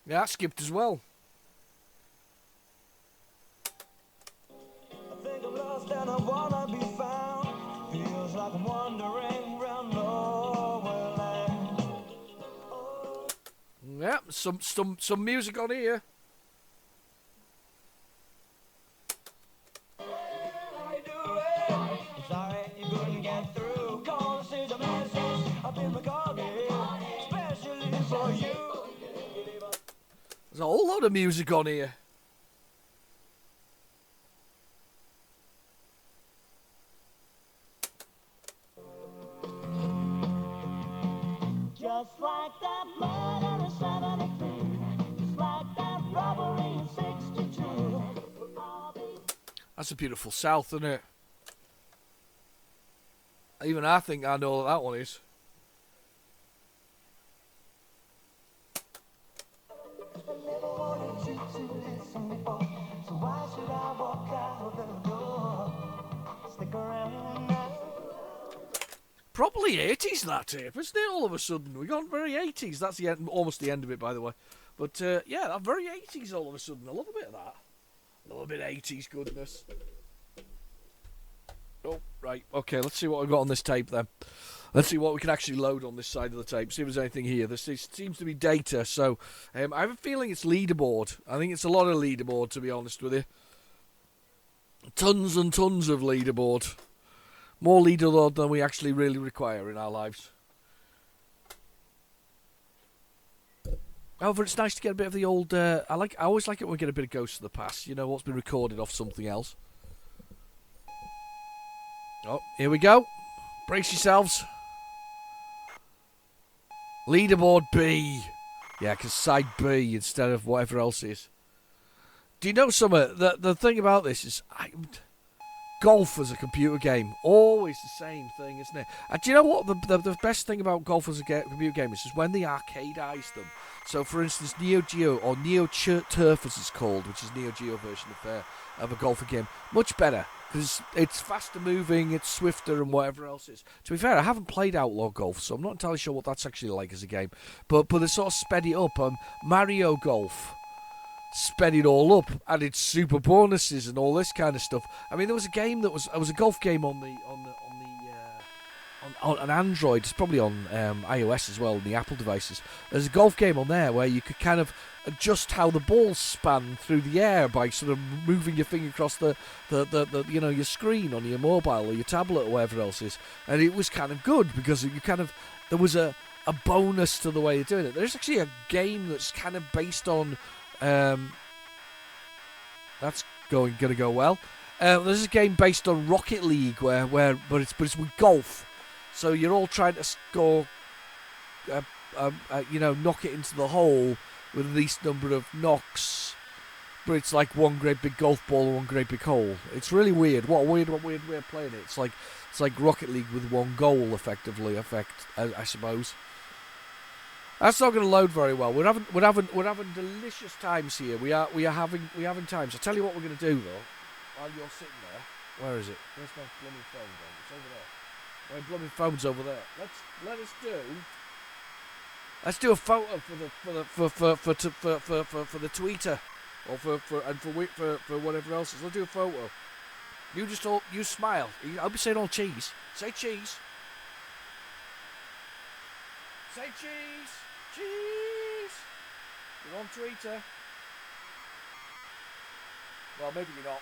Speaker 2: Yeah, that skipped as well.
Speaker 3: I think I'm lost and I wanna be found. Feels like I'm wandering around nowhere land.
Speaker 2: Yeah, some music on here.
Speaker 3: How you doing? I'm sorry you couldn't get through. Call this is a message I've been recording, especially for you.
Speaker 2: There's a whole lot of music on here.
Speaker 3: Just like that murder in 73, just like that robbery in 62.
Speaker 2: That's a beautiful South, isn't it? Even I think I know what that one is.
Speaker 3: I never wanted you to listen before, so why should I walk out the door? Stick around now.
Speaker 2: Probably 80s that tape, isn't it? All of a sudden, we got very 80s. That's the end, almost the end of it, by the way. But yeah, that very 80s all of a sudden. I love a bit of that. A little bit of 80s goodness. Oh, right. Okay, let's see what we've got on this tape then. Let's see what we can actually load on this side of the tape. See if there's anything here. This seems to be data, so I have a feeling it's leaderboard. I think it's a lot of leaderboard, to be honest with you. Tons and tons of leaderboard. More leaderboard than we actually really require in our lives. However, it's nice to get a bit of the old. I always like it when we get a bit of Ghosts of the Past. You know what's been recorded off something else. Oh, here we go. Brace yourselves. Leaderboard B. Yeah, because side B instead of whatever else is. Do you know something? The thing about this is, golf as a computer game, always the same thing, isn't it? And do you know what the best thing about golf as a computer game is when they arcadise them. So, for instance, Neo Geo, or Neo Turf as it's called, which is Neo Geo version of a golfer game, much better. Because it's faster moving, it's swifter, and whatever else is. To be fair, I haven't played Outlaw Golf, so I'm not entirely sure what that's actually like as a game. But they sort of sped it up. Mario Golf sped it all up, added super bonuses and all this kind of stuff. I mean, there was a game that was a golf game on Android. It's probably on iOS as well, on the Apple devices. There's a golf game on there where you could kind of adjust how the balls span through the air by sort of moving your finger across the your screen on your mobile or your tablet or whatever else is. And it was kind of good because there was a bonus to the way you're doing it. There's actually a game that's kind of based on that's going to go well. There's a game based on Rocket League but it's with golf. So you're all trying to score, knock it into the hole with the least number of knocks. But it's like one great big golf ball and one great big hole. It's really weird. What a weird way of playing it. It's like Rocket League with one goal, effectively. I suppose. That's not going to load very well. We're having delicious times here. We are having times. I'll tell you what we're going to do though. While you're sitting there, where is it? Where's my blooming phone gone? It's over there. My blooming phone's over there. Let's do a photo for the tweeter, or for whatever else is. Let's do a photo. You smile. I'll be saying all cheese. Say cheese. Say cheese. Cheese. You're on tweeter. Well, maybe you're not.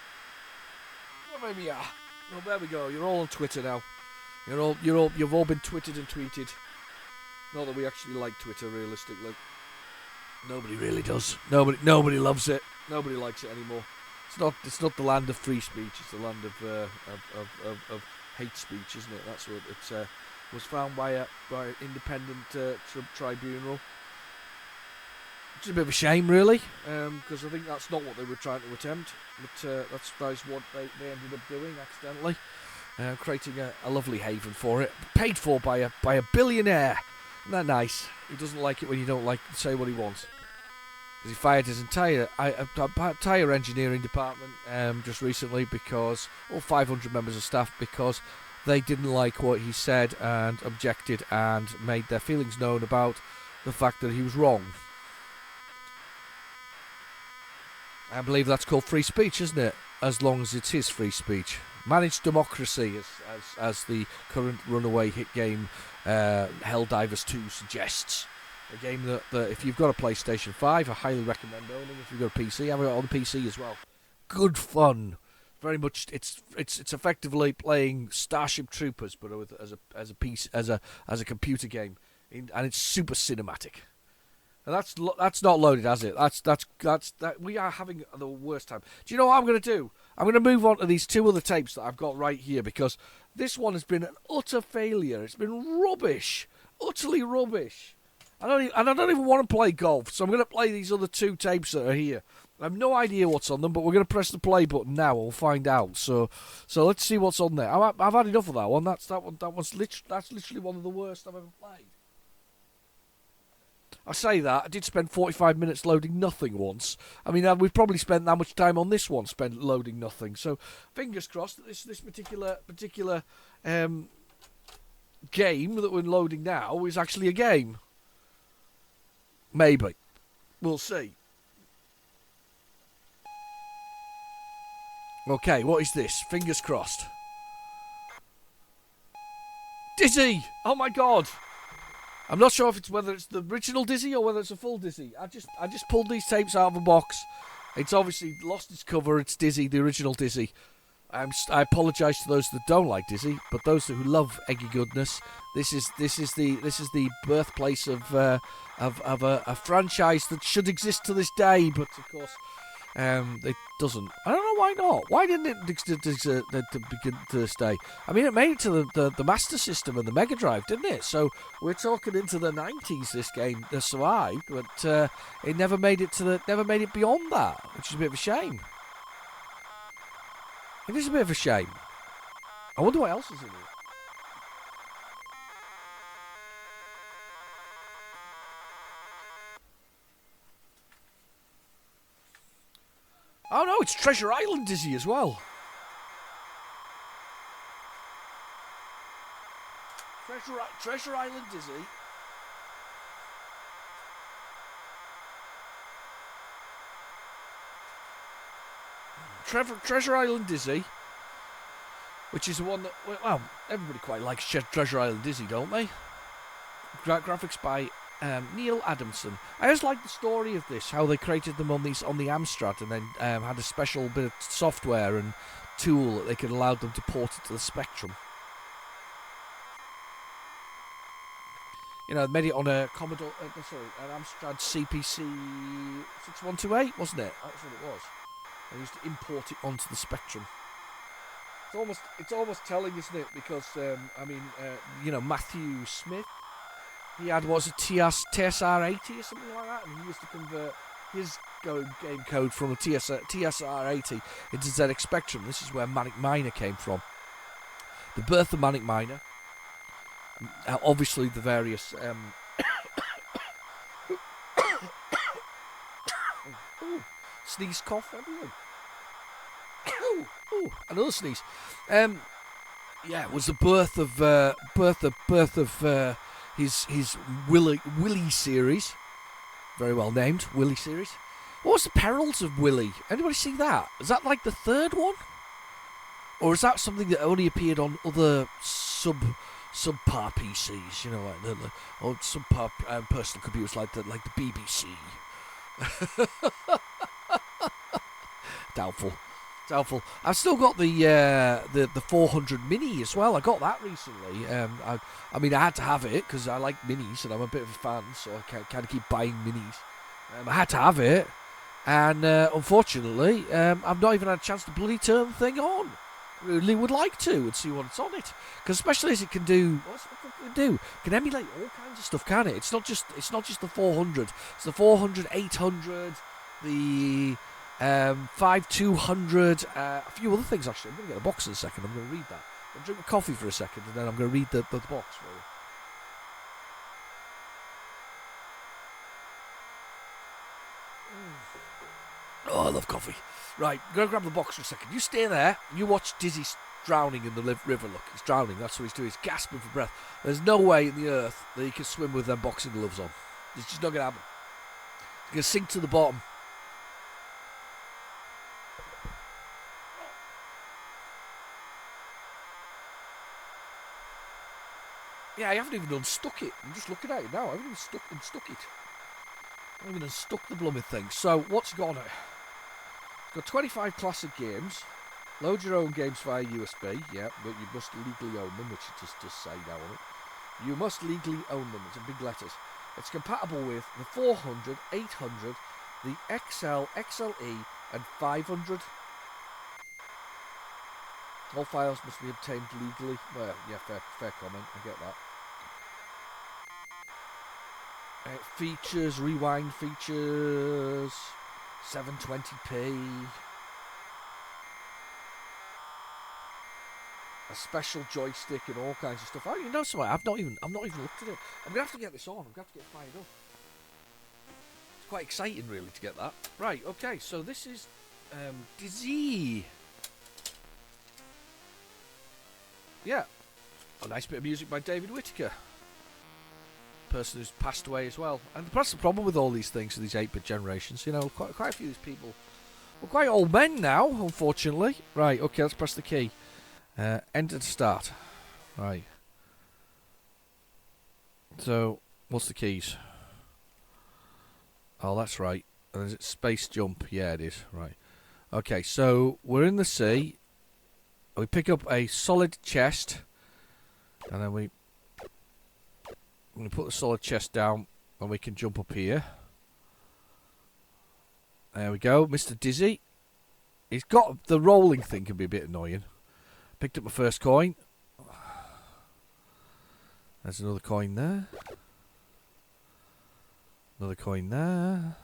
Speaker 2: Well, maybe you are. Well, there we go. You're all on Twitter now. You've all been twitted and tweeted. Not that we actually like Twitter, realistically. Nobody really does. Nobody loves it. Nobody likes it anymore. It's not the land of free speech. It's the land of hate speech, isn't it? That's what it was found by an independent tribunal. Which is a bit of a shame, really, because I think that's not what they were trying to attempt. But that is what they ended up doing accidentally. creating a lovely haven for it, paid for by a billionaire. Isn't that nice? He doesn't like it when you don't say what he wants. Because he fired his entire engineering department just recently because, 500 members of staff, because they didn't like what he said and objected and made their feelings known about the fact that he was wrong. I believe that's called free speech, isn't it? As long as it's his free speech. Managed democracy, as the current runaway hit game Helldivers 2 suggests. A game that if you've got a PlayStation 5, I highly recommend owning. If you've got a PC, have it on the PC as well. Good fun. Very much, it's effectively playing Starship Troopers, but as a computer game, and it's super cinematic. And that's not loaded, has it? That we are having the worst time. Do you know what I'm going to do? I'm going to move on to these two other tapes that I've got right here, because this one has been an utter failure. It's been rubbish, utterly rubbish. I don't even want to play golf, so I'm going to play these other two tapes that are here. I have no idea what's on them, but we're going to press the play button now. We'll find out. So let's see what's on there. I've had enough of that one. That's literally one of the worst I've ever played. I say that, I did spend 45 minutes loading nothing once. I mean, we've probably spent that much time on this one, spent loading nothing. So, fingers crossed that this particular game that we're loading now is actually a game. Maybe. We'll see. Okay, what is this? Fingers crossed. Dizzy! Oh my god! I'm not sure whether it's the original Dizzy or whether it's a full Dizzy. I just pulled these tapes out of a box. It's obviously lost its cover. It's Dizzy, the original Dizzy. I apologise to those that don't like Dizzy, but those who love eggy goodness, this is the birthplace of a franchise that should exist to this day, but of course it doesn't. I don't know why not. Why didn't it begin to this day? I mean, it made it to the Master System and the Mega Drive, didn't it? So we're talking into the 90s. This game survived, but it never made it beyond that, which is a bit of a shame. It is a bit of a shame. I wonder what else is in it. Oh no, it's Treasure Island Dizzy as well. Treasure Island Dizzy. Treasure Island Dizzy, which is the one that, well, everybody quite likes Treasure Island Dizzy, don't they? Graphics by Neil Adamson. I just like the story of this, how they created them on the Amstrad and then had a special bit of software and tool that they could allow them to port it to the Spectrum. You know, made it on a Commodore, an Amstrad CPC 6128, wasn't it? That's what it was. They used to import it onto the Spectrum. It's almost telling, isn't it? Because Matthew Smith, he had TSR-80 or something like that, and he used to convert his game code from a TSR-80 into ZX Spectrum. This is where Manic Miner came from. The birth of Manic Miner. Obviously, the various sneeze, cough, everything. Another sneeze. It was the birth of his Willy series, very well named Willy series. What was the Perils of Willy? Anybody see that? Is that like the third one, or is that something that only appeared on other subpar PCs? You know, like or subpar personal computers, like the BBC. Doubtful. I've still got the 400 Mini as well. I got that recently. I mean, I had to have it because I like minis and I'm a bit of a fan, so I kind of keep buying minis. I had to have it, and unfortunately, I've not even had a chance to bloody turn the thing on. Really would like to and see what's on it, because especially as it can do, what's it can do? It can emulate all kinds of stuff, can it? It's not just the 400. It's the 400, 800, the 5200, a few other things actually. I'm going to get a box in a second. I'm going to read that. I'll drink my coffee for a second, and then I'm going to read the box for you. Oh, I love coffee. Right, I'm going to grab the box for a second. You stay there. You watch Dizzy drowning in the river. Look, he's drowning. That's what he's doing. He's gasping for breath. There's no way in the earth that he can swim with them boxing gloves on. It's just not going to happen. He's going to sink to the bottom. Yeah, I haven't even unstuck it. I'm just looking at it now. I haven't even unstuck it. I haven't even unstuck the blooming thing. So, what's it got on it? It's got 25 classic games. Load your own games via USB. Yeah, but you must legally own them, which it just does say now on it. You must legally own them. It's in big letters. It's compatible with the 400, 800, the XL, XLE, and 500. All files must be obtained legally. Well, yeah, fair comment. I get that. Features, rewind features, 720p, a special joystick, and all kinds of stuff. Oh, you know something? I'm not even looked at it. I'm gonna have to get this on. I'm gonna have to get fired up. It's quite exciting, really, to get that. Right. Okay. So this is Dizzy. Yeah, a nice bit of music by David Whittaker. Person who's passed away as well. And that's the problem with all these things, these 8-bit generations. You know, quite a few of these people are quite old men now, unfortunately. Right, okay, let's press the key. Enter to start. Right. So, what's the keys? Oh, that's right. Is it space jump? Yeah, it is. Right. Okay, so we're in the sea. We pick up a solid chest. And then we put the solid chest down, and we can jump up here. There we go, Mr. Dizzy. He's got the rolling thing, can be a bit annoying. Picked up my first coin. There's another coin there. Another coin there.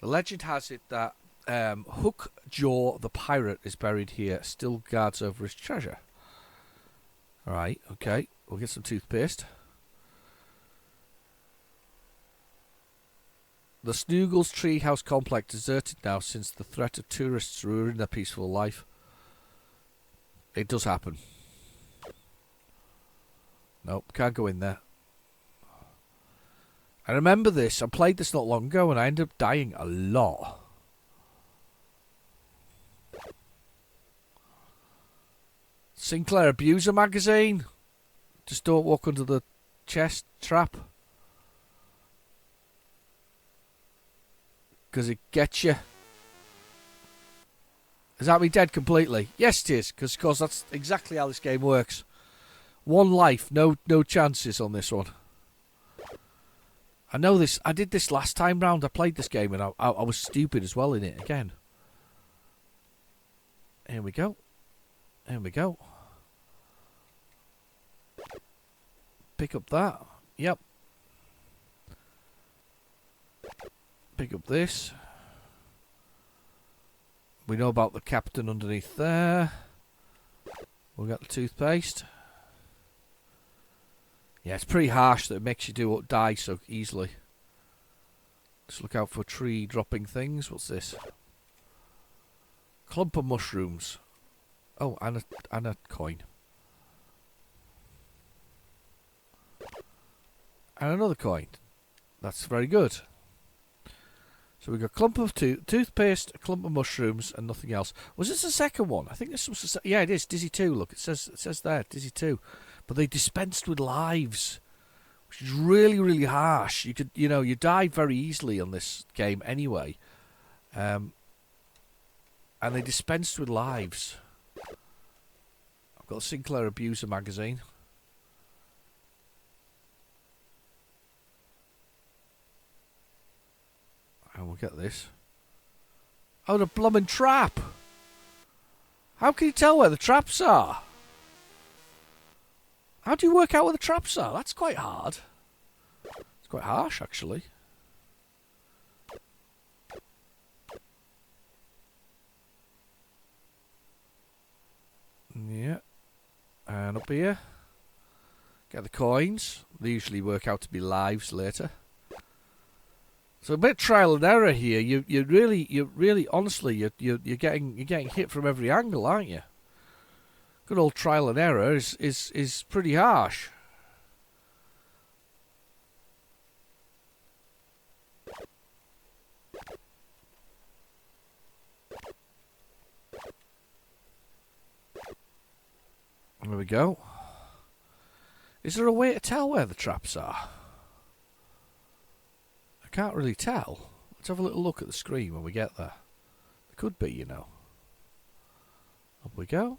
Speaker 2: The legend has it that Hook Jaw the pirate is buried here, still guards over his treasure. Alright, okay. We'll get some toothpaste. The Snoogles Treehouse complex deserted now since the threat of tourists ruined their peaceful life. It does happen. Nope, can't go in there. I remember this. I played this not long ago and I ended up dying a lot. Sinclair Abuser magazine. Just don't walk under the chest trap. Because it gets you. Is that me dead completely? Yes, it is. Because, of course, that's exactly how this game works. One life, no chances on this one. I know this. I did this last time round. I played this game and I was stupid as well in it again. Here we go. Here we go. Pick up that. Yep. Pick up this. We know about the captain underneath there. We got the toothpaste. Yeah, it's pretty harsh that it makes you die so easily. Just look out for tree dropping things. What's this? Clump of mushrooms. Oh, and a coin. And another coin. That's very good. So we've got a clump of toothpaste, a clump of mushrooms, and nothing else. Was this the second one? I think this was the yeah, it is. Dizzy 2, look. It says there, Dizzy 2. But they dispensed with lives, which is really, really harsh. You die very easily on this game anyway. And they dispensed with lives. I've got a Sinclair Abuser magazine. And we'll get this. Oh, the blooming trap! How can you tell where the traps are? How do you work out where the traps are? That's quite hard. It's quite harsh, actually. And up here, get the coins. They usually work out to be lives later. So a bit of trial and error here. You really, honestly, you're getting hit from every angle, aren't you? Good old trial and error is pretty harsh. There we go. Is there a way to tell where the traps are? I can't really tell. Let's have a little look at the screen when we get there. There could be, you know. Up we go.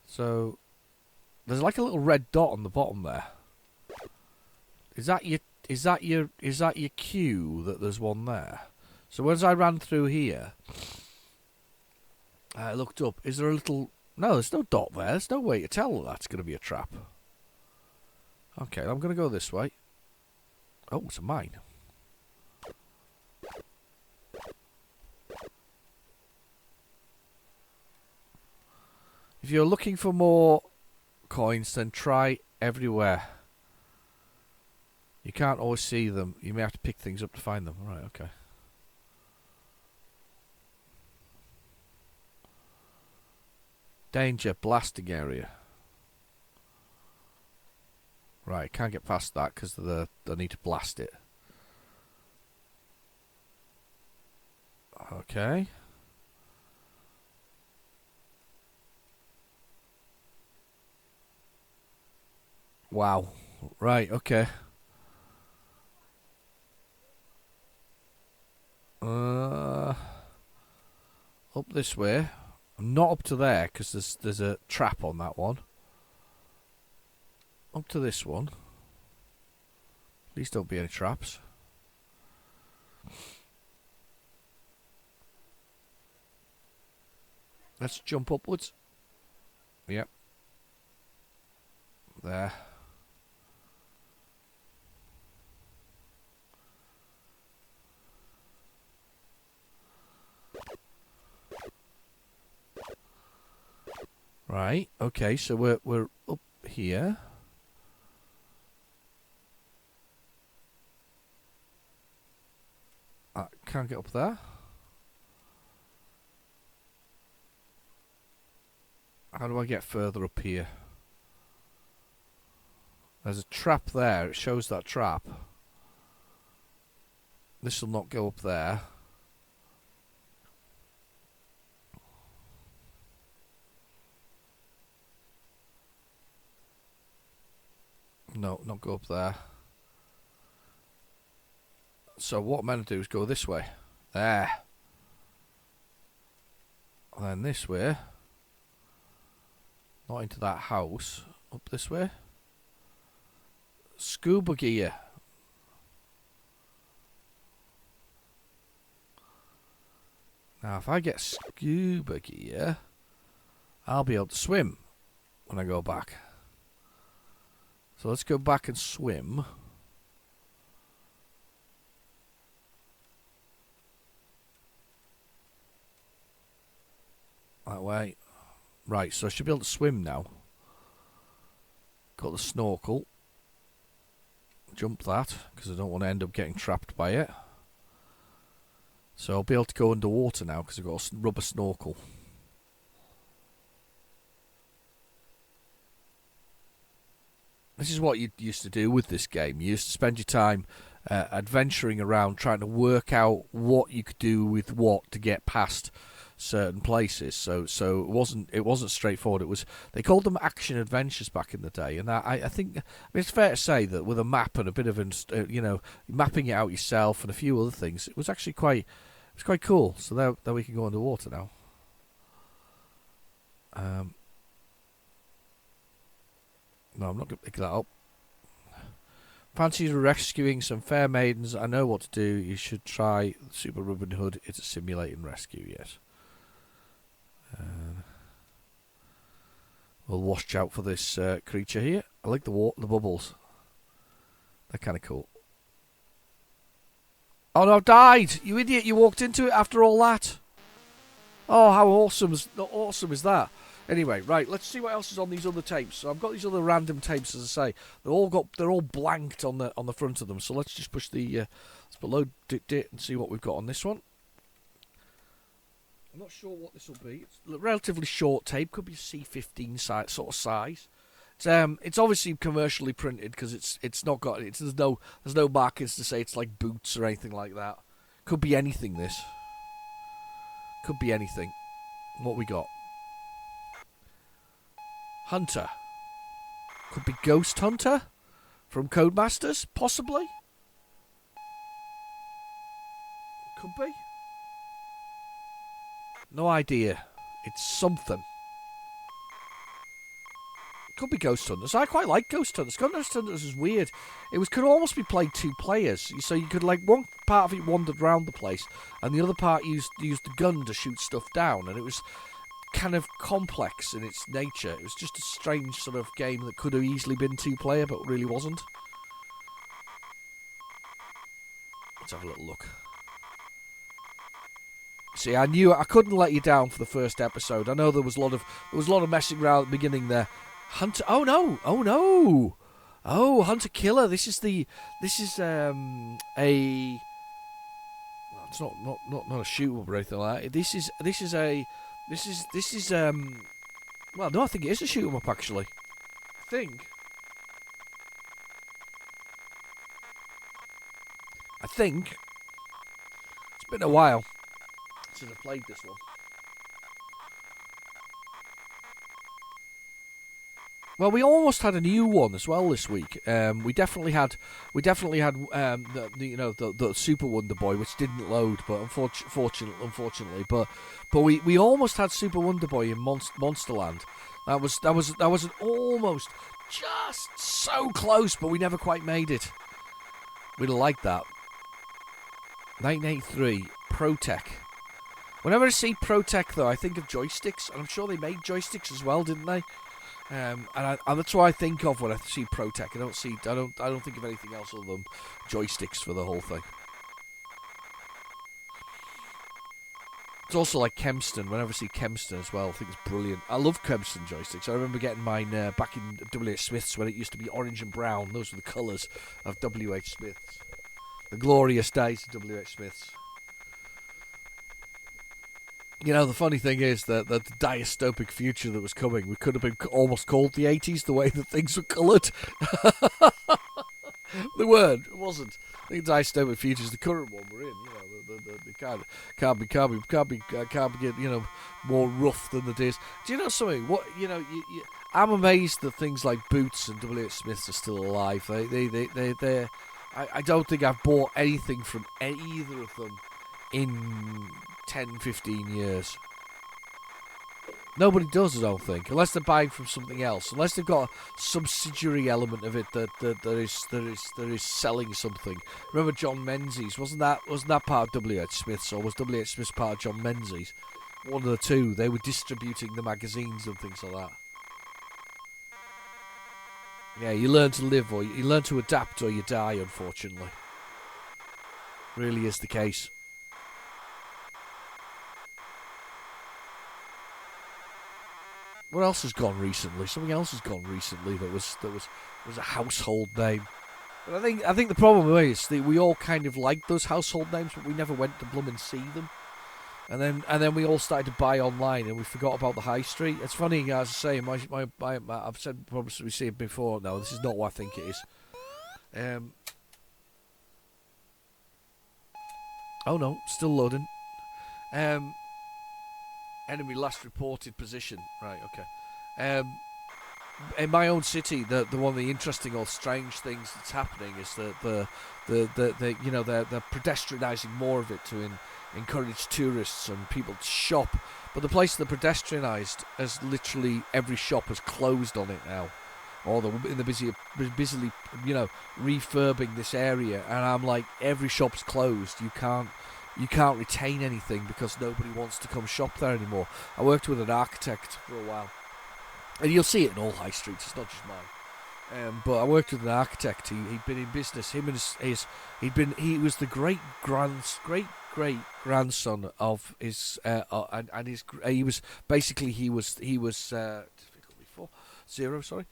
Speaker 2: So there's like a little red dot on the bottom there. Is that your cue that there's one there? So as I ran through here, I looked up. Is there a little... No, there's no dot there. There's no way to tell that that's going to be a trap. Okay, I'm going to go this way. Oh, it's a mine. If you're looking for more coins, then try everywhere. You can't always see them. You may have to pick things up to find them. Right, okay. Danger, blasting area. Right, can't get past that because they need to blast it. Okay. Wow. Right, okay. Up this way. I'm not up to there because there's a trap on that one. Up to this one. Please don't be any traps. Let's jump upwards. Yep. There. Right, okay, so we're up here. I can't get up there. How do I get further up here? There's a trap there. It shows that trap. This will not go up there. No, not go up there. So what I'm going to do is go this way. There. And then this way. Not into that house. Up this way. Scuba gear. Now if I get scuba gear, I'll be able to swim when I go back. So let's go back and swim. That way. Right, so I should be able to swim now. Got the snorkel. Jump that, because I don't want to end up getting trapped by it. So I'll be able to go underwater now, because I've got a rubber snorkel. This is what you used to do with this game. You used to spend your time adventuring around, trying to work out what you could do with what to get past certain places. So it wasn't straightforward. It was, they called them action adventures back in the day, and I think it's fair to say that with a map and a bit of mapping it out yourself and a few other things, it was actually quite cool. So there we can go underwater now. No, I'm not going to pick that up. Fancy rescuing some fair maidens? I know what to do. You should try Super Robin Hood. It's a simulating rescue, yes. We'll watch out for this creature here. I like the bubbles. They're kind of cool. Oh no, I've died! You idiot, you walked into it after all that. Oh, how awesome is that? Anyway, right, let's see what else is on these other tapes. So I've got these other random tapes, as I say. They're all blanked on the front of them. So let's just push the let's put load dit and see what we've got on this one. I'm not sure what this will be. It's a relatively short tape, could be C15 sort of size. It's obviously commercially printed because it's not got there's no markings to say it's like boots or anything like that. Could be anything. This could be anything. What we got? Hunter. Could be Ghost Hunter from Codemasters, possibly. Could be. No idea. It's something. Could be Ghost Hunters. I quite like Ghost Hunters. Ghost Hunters is weird. Could almost be played 2 players. So you could, like, one part of it wandered around the place, and the other part used the gun to shoot stuff down, and it was kind of complex in its nature. It was just a strange sort of game that could have easily been 2 player, but really wasn't. Let's have a little look. See, I knew I couldn't let you down for the first episode. I know there was a lot of messing around at the beginning there. Hunter. Oh no! Oh no! Oh, Hunter Killer. This is a. Well, it's not a shoot up or anything like that. This is. Well, no, I think it is a shoot 'em up actually. I think. It's been a while since I played this one. Well, we almost had a new one as well this week. We definitely had the Super Wonder Boy, which didn't load, but unfortunately, but we almost had Super Wonder Boy in Monsterland. That was an almost just so close, but we never quite made it. We'd have liked that. 1983 ProTech. Whenever I see ProTech, though, I think of joysticks, and I'm sure they made joysticks as well, didn't they? And that's what I think of when I see ProTech. I don't think of anything else other than joysticks for the whole thing. It's also like Kempston. Whenever I see Kempston as well, I think it's brilliant. I love Kempston joysticks. I remember getting mine back in WH Smith's when it used to be orange and brown. Those were the colours of WH Smith's. The glorious days of WH Smith's. You know, the funny thing is that the dystopic future that was coming, we could have been almost called the 80s, the way that things were coloured. They weren't. It wasn't. I think dystopic future is the current one we're in. You know, they can't be more rough than it is. Do you know something? I'm amazed that things like Boots and WH Smiths are still alive. I don't think I've bought anything from either of them in 10, 15 years. Nobody does, I don't think, unless they're buying from something else, unless they've got a subsidiary element of it that is selling something. Remember John Menzies? Wasn't that part of WH Smith's, or was WH Smith's part of John Menzies? One of the two. They were distributing the magazines and things like that. Yeah, you learn to live, or you learn to adapt, or you die, unfortunately. Really is the case. What else has gone recently? Something else has gone recently that was a household name. But I think the problem is that we all kind of liked those household names, but we never went to Blum and see them. And then we all started to buy online, and we forgot about the high street. It's funny, as I say, I've said probably seen it before. No, this is not what I think it is. Oh no, still loading. Enemy last reported position. Right, okay. In my own city, the one of the interesting or strange things that's happening is that they're pedestrianising more of it to encourage tourists and people to shop. But the place they're pedestrianised, has literally every shop has closed on it now, or they're busily refurbing this area. And I'm like, every shop's closed. You can't retain anything because nobody wants to come shop there anymore. I worked with an architect for a while, and you'll see it in all high streets. It's not just mine. But I worked with an architect. He'd been in business. He was the great great grandson of his and his he was difficult before 0, sorry.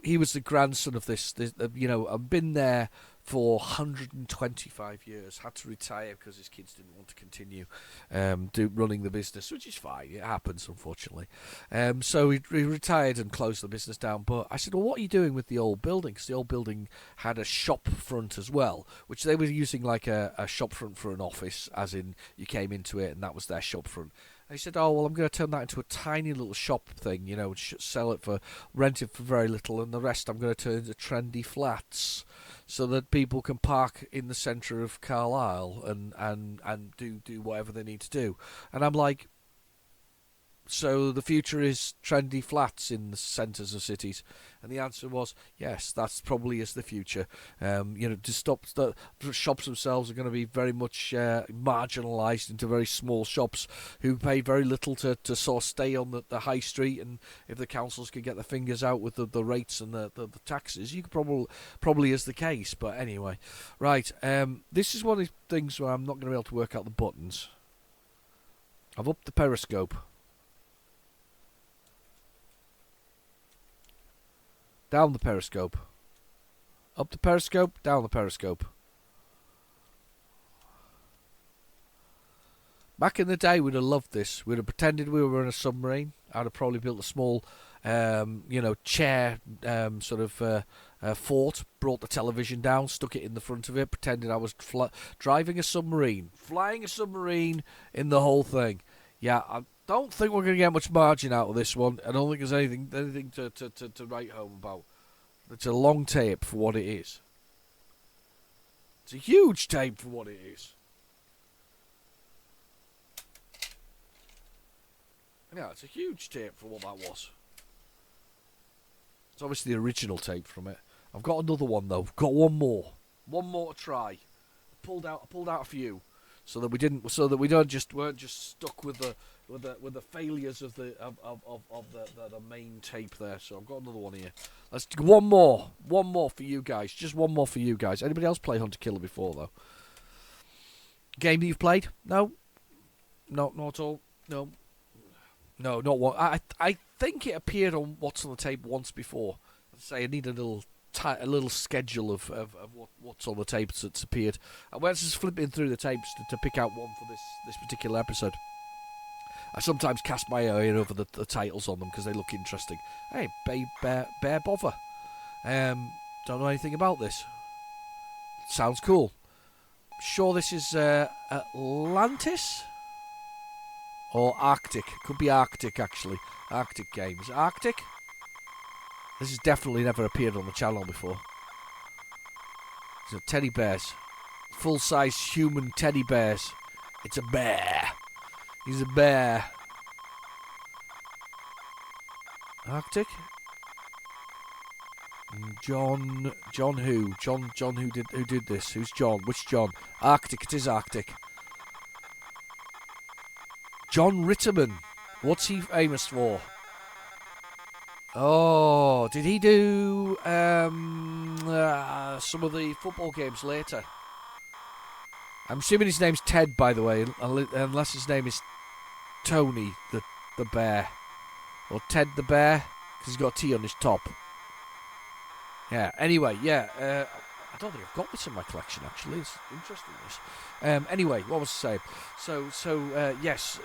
Speaker 2: He was the grandson of this I've been there for 125 years. Had to retire because his kids didn't want to continue running the business, which is fine. It happens, unfortunately. So he retired and closed the business down. But I said, well, what are you doing with the old building? Because the old building had a shop front as well, which they were using like a shop front for an office, as in you came into it and that was their shop front. He said, oh, well, I'm going to turn that into a tiny little shop thing, sell it rent it for very little, and the rest I'm going to turn into trendy flats so that people can park in the centre of Carlisle and do whatever they need to do. And I'm like, so the future is trendy flats in the centres of cities? And the answer was, yes, that's probably is the future. The shops themselves are going to be very much marginalised into very small shops who pay very little to sort of stay on the high street. And if the councils can get their fingers out with the rates and the taxes, you could probably is the case. But anyway, right, this is one of the things where I'm not going to be able to work out the buttons. I've upped the periscope. Down the periscope. Up the periscope, down the periscope. Back in the day, we'd have loved this. We'd have pretended we were in a submarine. I'd have probably built a small, chair fort, brought the television down, stuck it in the front of it, pretended I was driving a submarine, flying a submarine in the whole thing. Yeah, I don't think we're going to get much margin out of this one. I don't think there's anything to write home about. It's a long tape for what it is. It's a huge tape for what it is. Yeah, it's a huge tape for what that was. It's obviously the original tape from it. I've got another one though. I've got one more to try. I pulled out a few. So that we weren't just stuck with the failures of the main tape there. So I've got another one here. Let's do one more for you guys. Just one more for you guys. Anybody else play Hunter Killer before though? Game that you've played? No, not at all. No, not one. I think it appeared on What's on the Tape once before. I'd say I need a little schedule of what's on the tapes that's appeared. I went just flipping through the tapes to pick out one for this particular episode. I sometimes cast my eye over the titles on them because they look interesting. Hey, Bear Bother. Don't know anything about this. Sounds cool. Sure this is Atlantis? Or Arctic. Could be Arctic, actually. Arctic Games. Arctic? This has definitely never appeared on the channel before. So teddy bears. Full-size human teddy bears. It's a bear. He's a bear. Arctic? John who? John who did this? Who's John? Which John? Arctic, it is Arctic. John Ritterman. What's he famous for? Oh, did he do some of the football games later? I'm assuming his name's Ted, by the way, unless his name is Tony the bear. Or Ted the bear, because he's got a T on his top. Yeah, anyway, yeah. I don't think I've got this in my collection, actually. It's interesting, this. Anyway, what was I saying? So yes.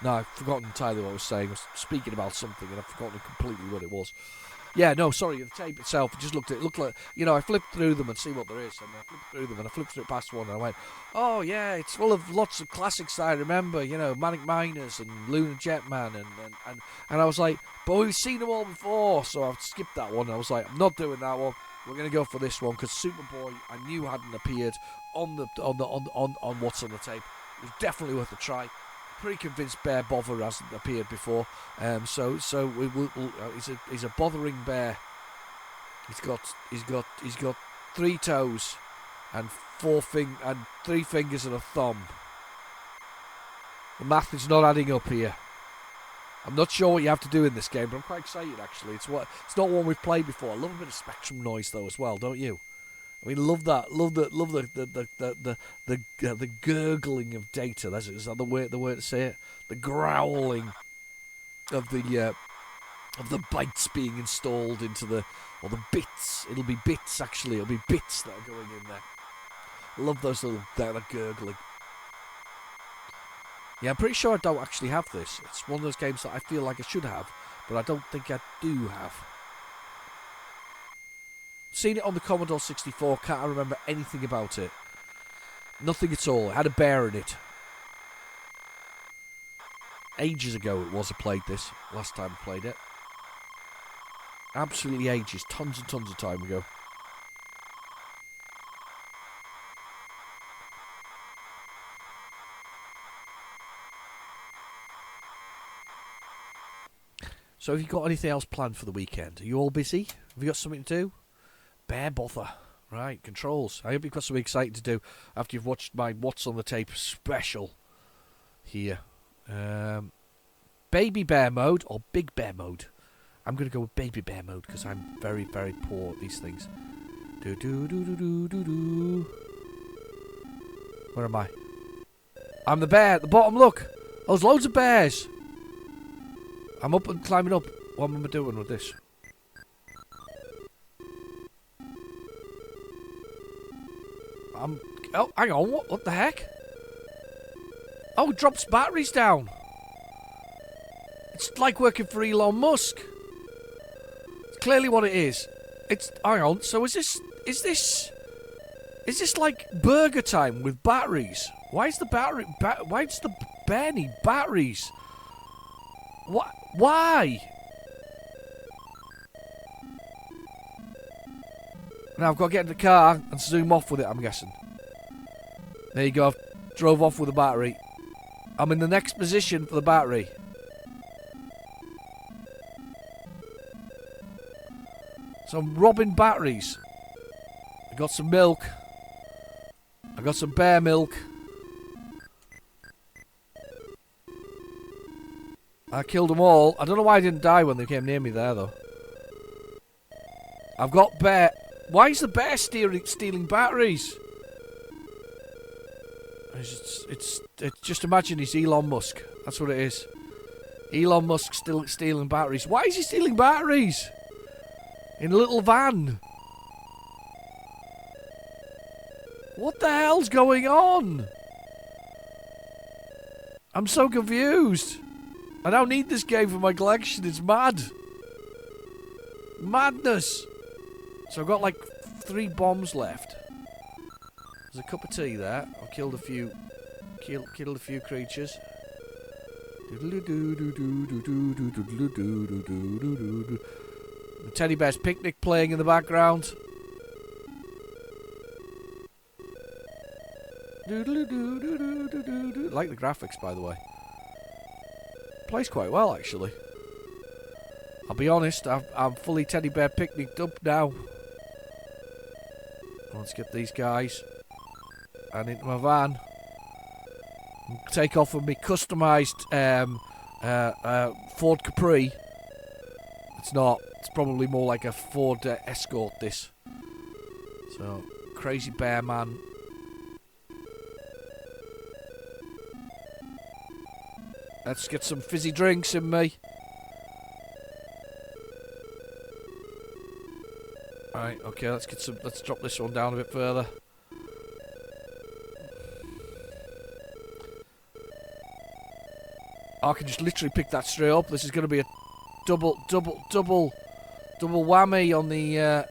Speaker 2: No, I've forgotten entirely what I was saying. I was speaking about something and I've forgotten completely what it was. Yeah, no, sorry, the tape itself, I just looked at it. It looked like, I flipped through them and see what there is. And I flipped through them and I flipped through it past one and I went, oh, yeah, it's full of lots of classics I remember, Manic Miners and Lunar Jetman. And I was like, but we've seen them all before. So I've skipped that one. I was like, I'm not doing that one. We're going to go for this one because Superboy, I knew hadn't appeared on What's on the Tape. It was definitely worth a try. Pretty convinced Bear Bother hasn't appeared before. So he's a bothering bear. He's got 3 toes and 3 fingers and a thumb. The math is not adding up here. I'm not sure what you have to do in this game, but I'm quite excited actually. It's not one we've played before. I love a bit of Spectrum noise though as well, don't you? I mean, love that. Love the gurgling of data. Is that the word to say it? The growling of the bytes being installed into the bits. It'll be bits actually. It'll be bits that are going in there. Love those little that gurgling. Yeah, I'm pretty sure I don't actually have this. It's one of those games that I feel like I should have, but I don't think I do have. Seen it on the Commodore 64, can't remember anything about it. Nothing at all. It had a bear in it. Ages ago it was I played this. Last time I played it. Absolutely ages. Tons and tons of time ago. So have you got anything else planned for the weekend? Are you all busy? Have you got something to do? Bear bother. Right, controls. I hope you've got something exciting to do after you've watched my What's on the Tape special here. Baby bear mode or big bear mode? I'm going to go with baby bear mode because I'm very, very poor at these things. Where am I? I'm the bear at the bottom, look. There's loads of bears. I'm up and climbing up. What am I doing with this? Oh, hang on. What the heck? Oh, it drops batteries down. It's like working for Elon Musk. It's clearly what it is. Hang on. So is this like burger time with batteries? Why is the bear need batteries? What? Why? Now I've got to get in the car and zoom off with it, I'm guessing. There you go, I've drove off with the battery. I'm in the next position for the battery. So I'm robbing batteries. I got some milk. I got some bear milk. I killed them all. I don't know why I didn't die when they came near me there, though. I've got bear... Why is the bear stealing batteries? It's just imagine he's Elon Musk. That's what it is. Elon Musk still stealing batteries. Why is he stealing batteries? In a little van. What the hell's going on? I'm so confused. I don't need this game for my collection. It's mad. Madness. So I've got like 3 bombs left. There's a cup of tea there. I've killed a few. Killed a few creatures. The teddy bear's picnic playing in the background. I like the graphics, by the way. Plays quite well, actually. I'll be honest, I'm fully teddy bear picnicked up now. Let's get these guys and into my van and take off with me customised Ford Capri. It's not. It's probably more like a Ford Escort, this. So, crazy bear man. Let's get some fizzy drinks in me. Alright, okay, let's drop this one down a bit further. I can just literally pick that straight up. This is going to be a double whammy on the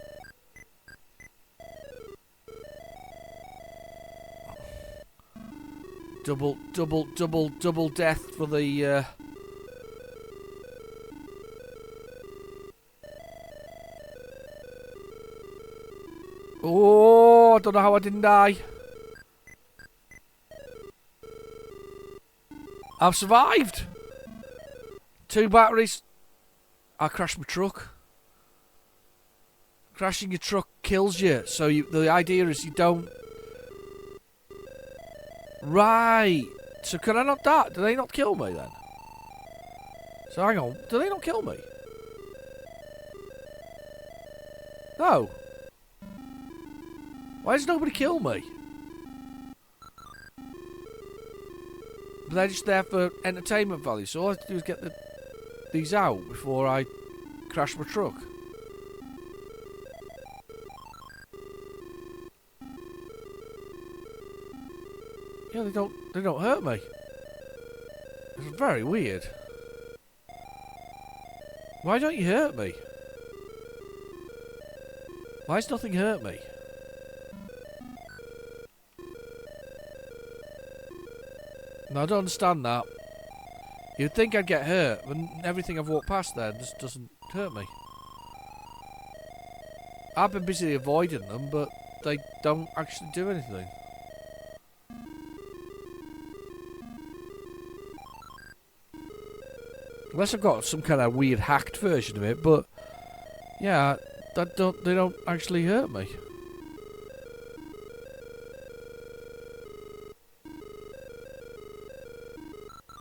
Speaker 2: double death for the Oh, I don't know how I didn't die. I've survived. 2 batteries. I crashed my truck. Crashing your truck kills you. So the idea is you don't... Right. So can I not die? Do they not kill me then? So hang on. Do they not kill me? No. Why does nobody kill me? But they're just there for entertainment value, so all I have to do is get these out before I crash my truck. Yeah, they don't hurt me. It's very weird. Why don't you hurt me? Why does nothing hurt me? No, I don't understand that. You'd think I'd get hurt, but everything I've walked past there just doesn't hurt me. I've been busy avoiding them, but they don't actually do anything. Unless I've got some kind of weird hacked version of it, but yeah, they don't actually hurt me.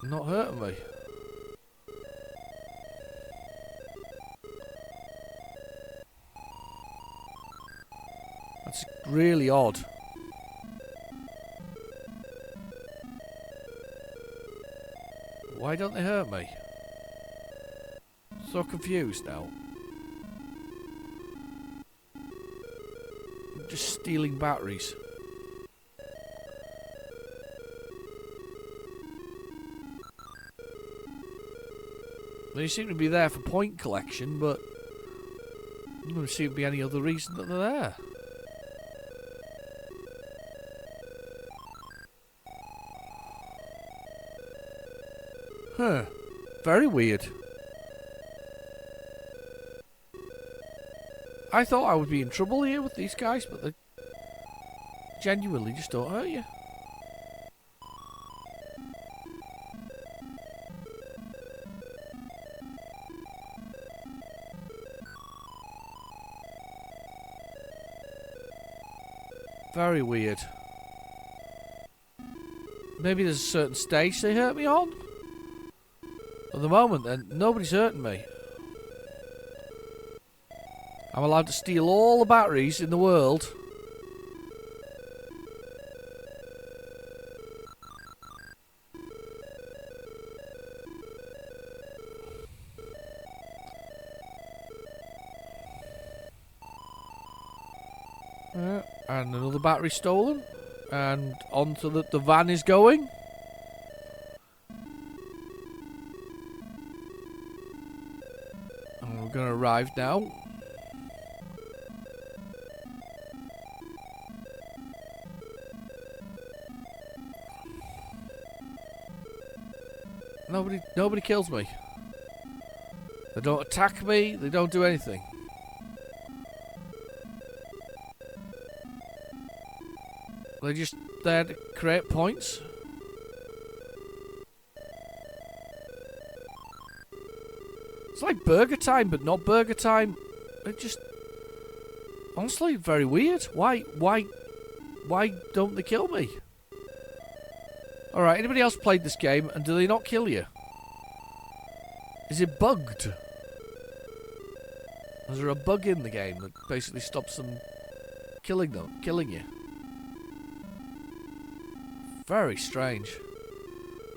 Speaker 2: Not hurting me. That's really odd. Why don't they hurt me? So confused now. I'm just stealing batteries. They seem to be there for point collection, but there doesn't seem to be any other reason that they're there. Huh. Very weird. I thought I would be in trouble here with these guys, but they genuinely just don't hurt you. Very weird. Maybe there's a certain stage they hurt me on? At the moment, then, nobody's hurting me. I'm allowed to steal all the batteries in the world. And another battery stolen. And onto the van is going. And we're going to arrive now. Nobody kills me. They don't attack me. They don't do anything. They're just there to create points. It's like Burger Time, but not Burger Time. It just... honestly, very weird. Why don't they kill me? Alright, anybody else played this game, and do they not kill you? Is it bugged? Is there a bug in the game that basically stops them killing you? Very strange.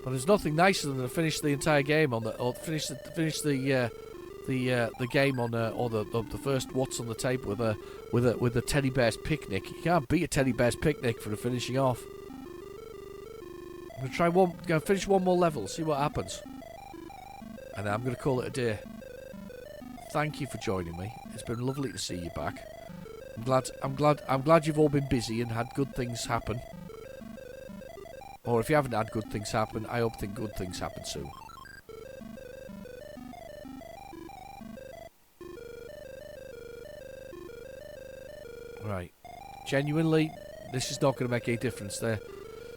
Speaker 2: But there's nothing nicer than to finish the entire game on the, or finish the game on or the first what's on the tape with a teddy bear's picnic. You can't beat a teddy bear's picnic for the finishing off. I'm gonna finish one more level, see what happens, and then I'm gonna call it a day. Thank you for joining me. It's been lovely to see you back. I'm glad you've all been busy and had good things happen. Or if you haven't had good things happen, I hope good things happen soon. Right. Genuinely, this is not going to make any difference. They're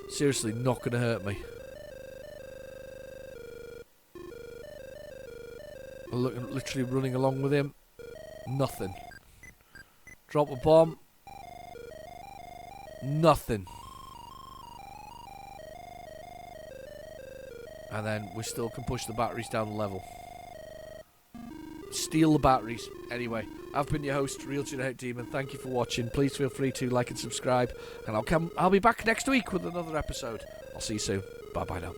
Speaker 2: seriously not going to hurt me. I'm literally running along with him. Nothing. Drop a bomb. Nothing. And then we still can push the batteries down the level. steal the batteries. Anyway, I've been your host, Real Genetic Demon. Thank you for watching. Please feel free to like and subscribe, and I'll be back next week with another episode. I'll see you soon. Bye bye now.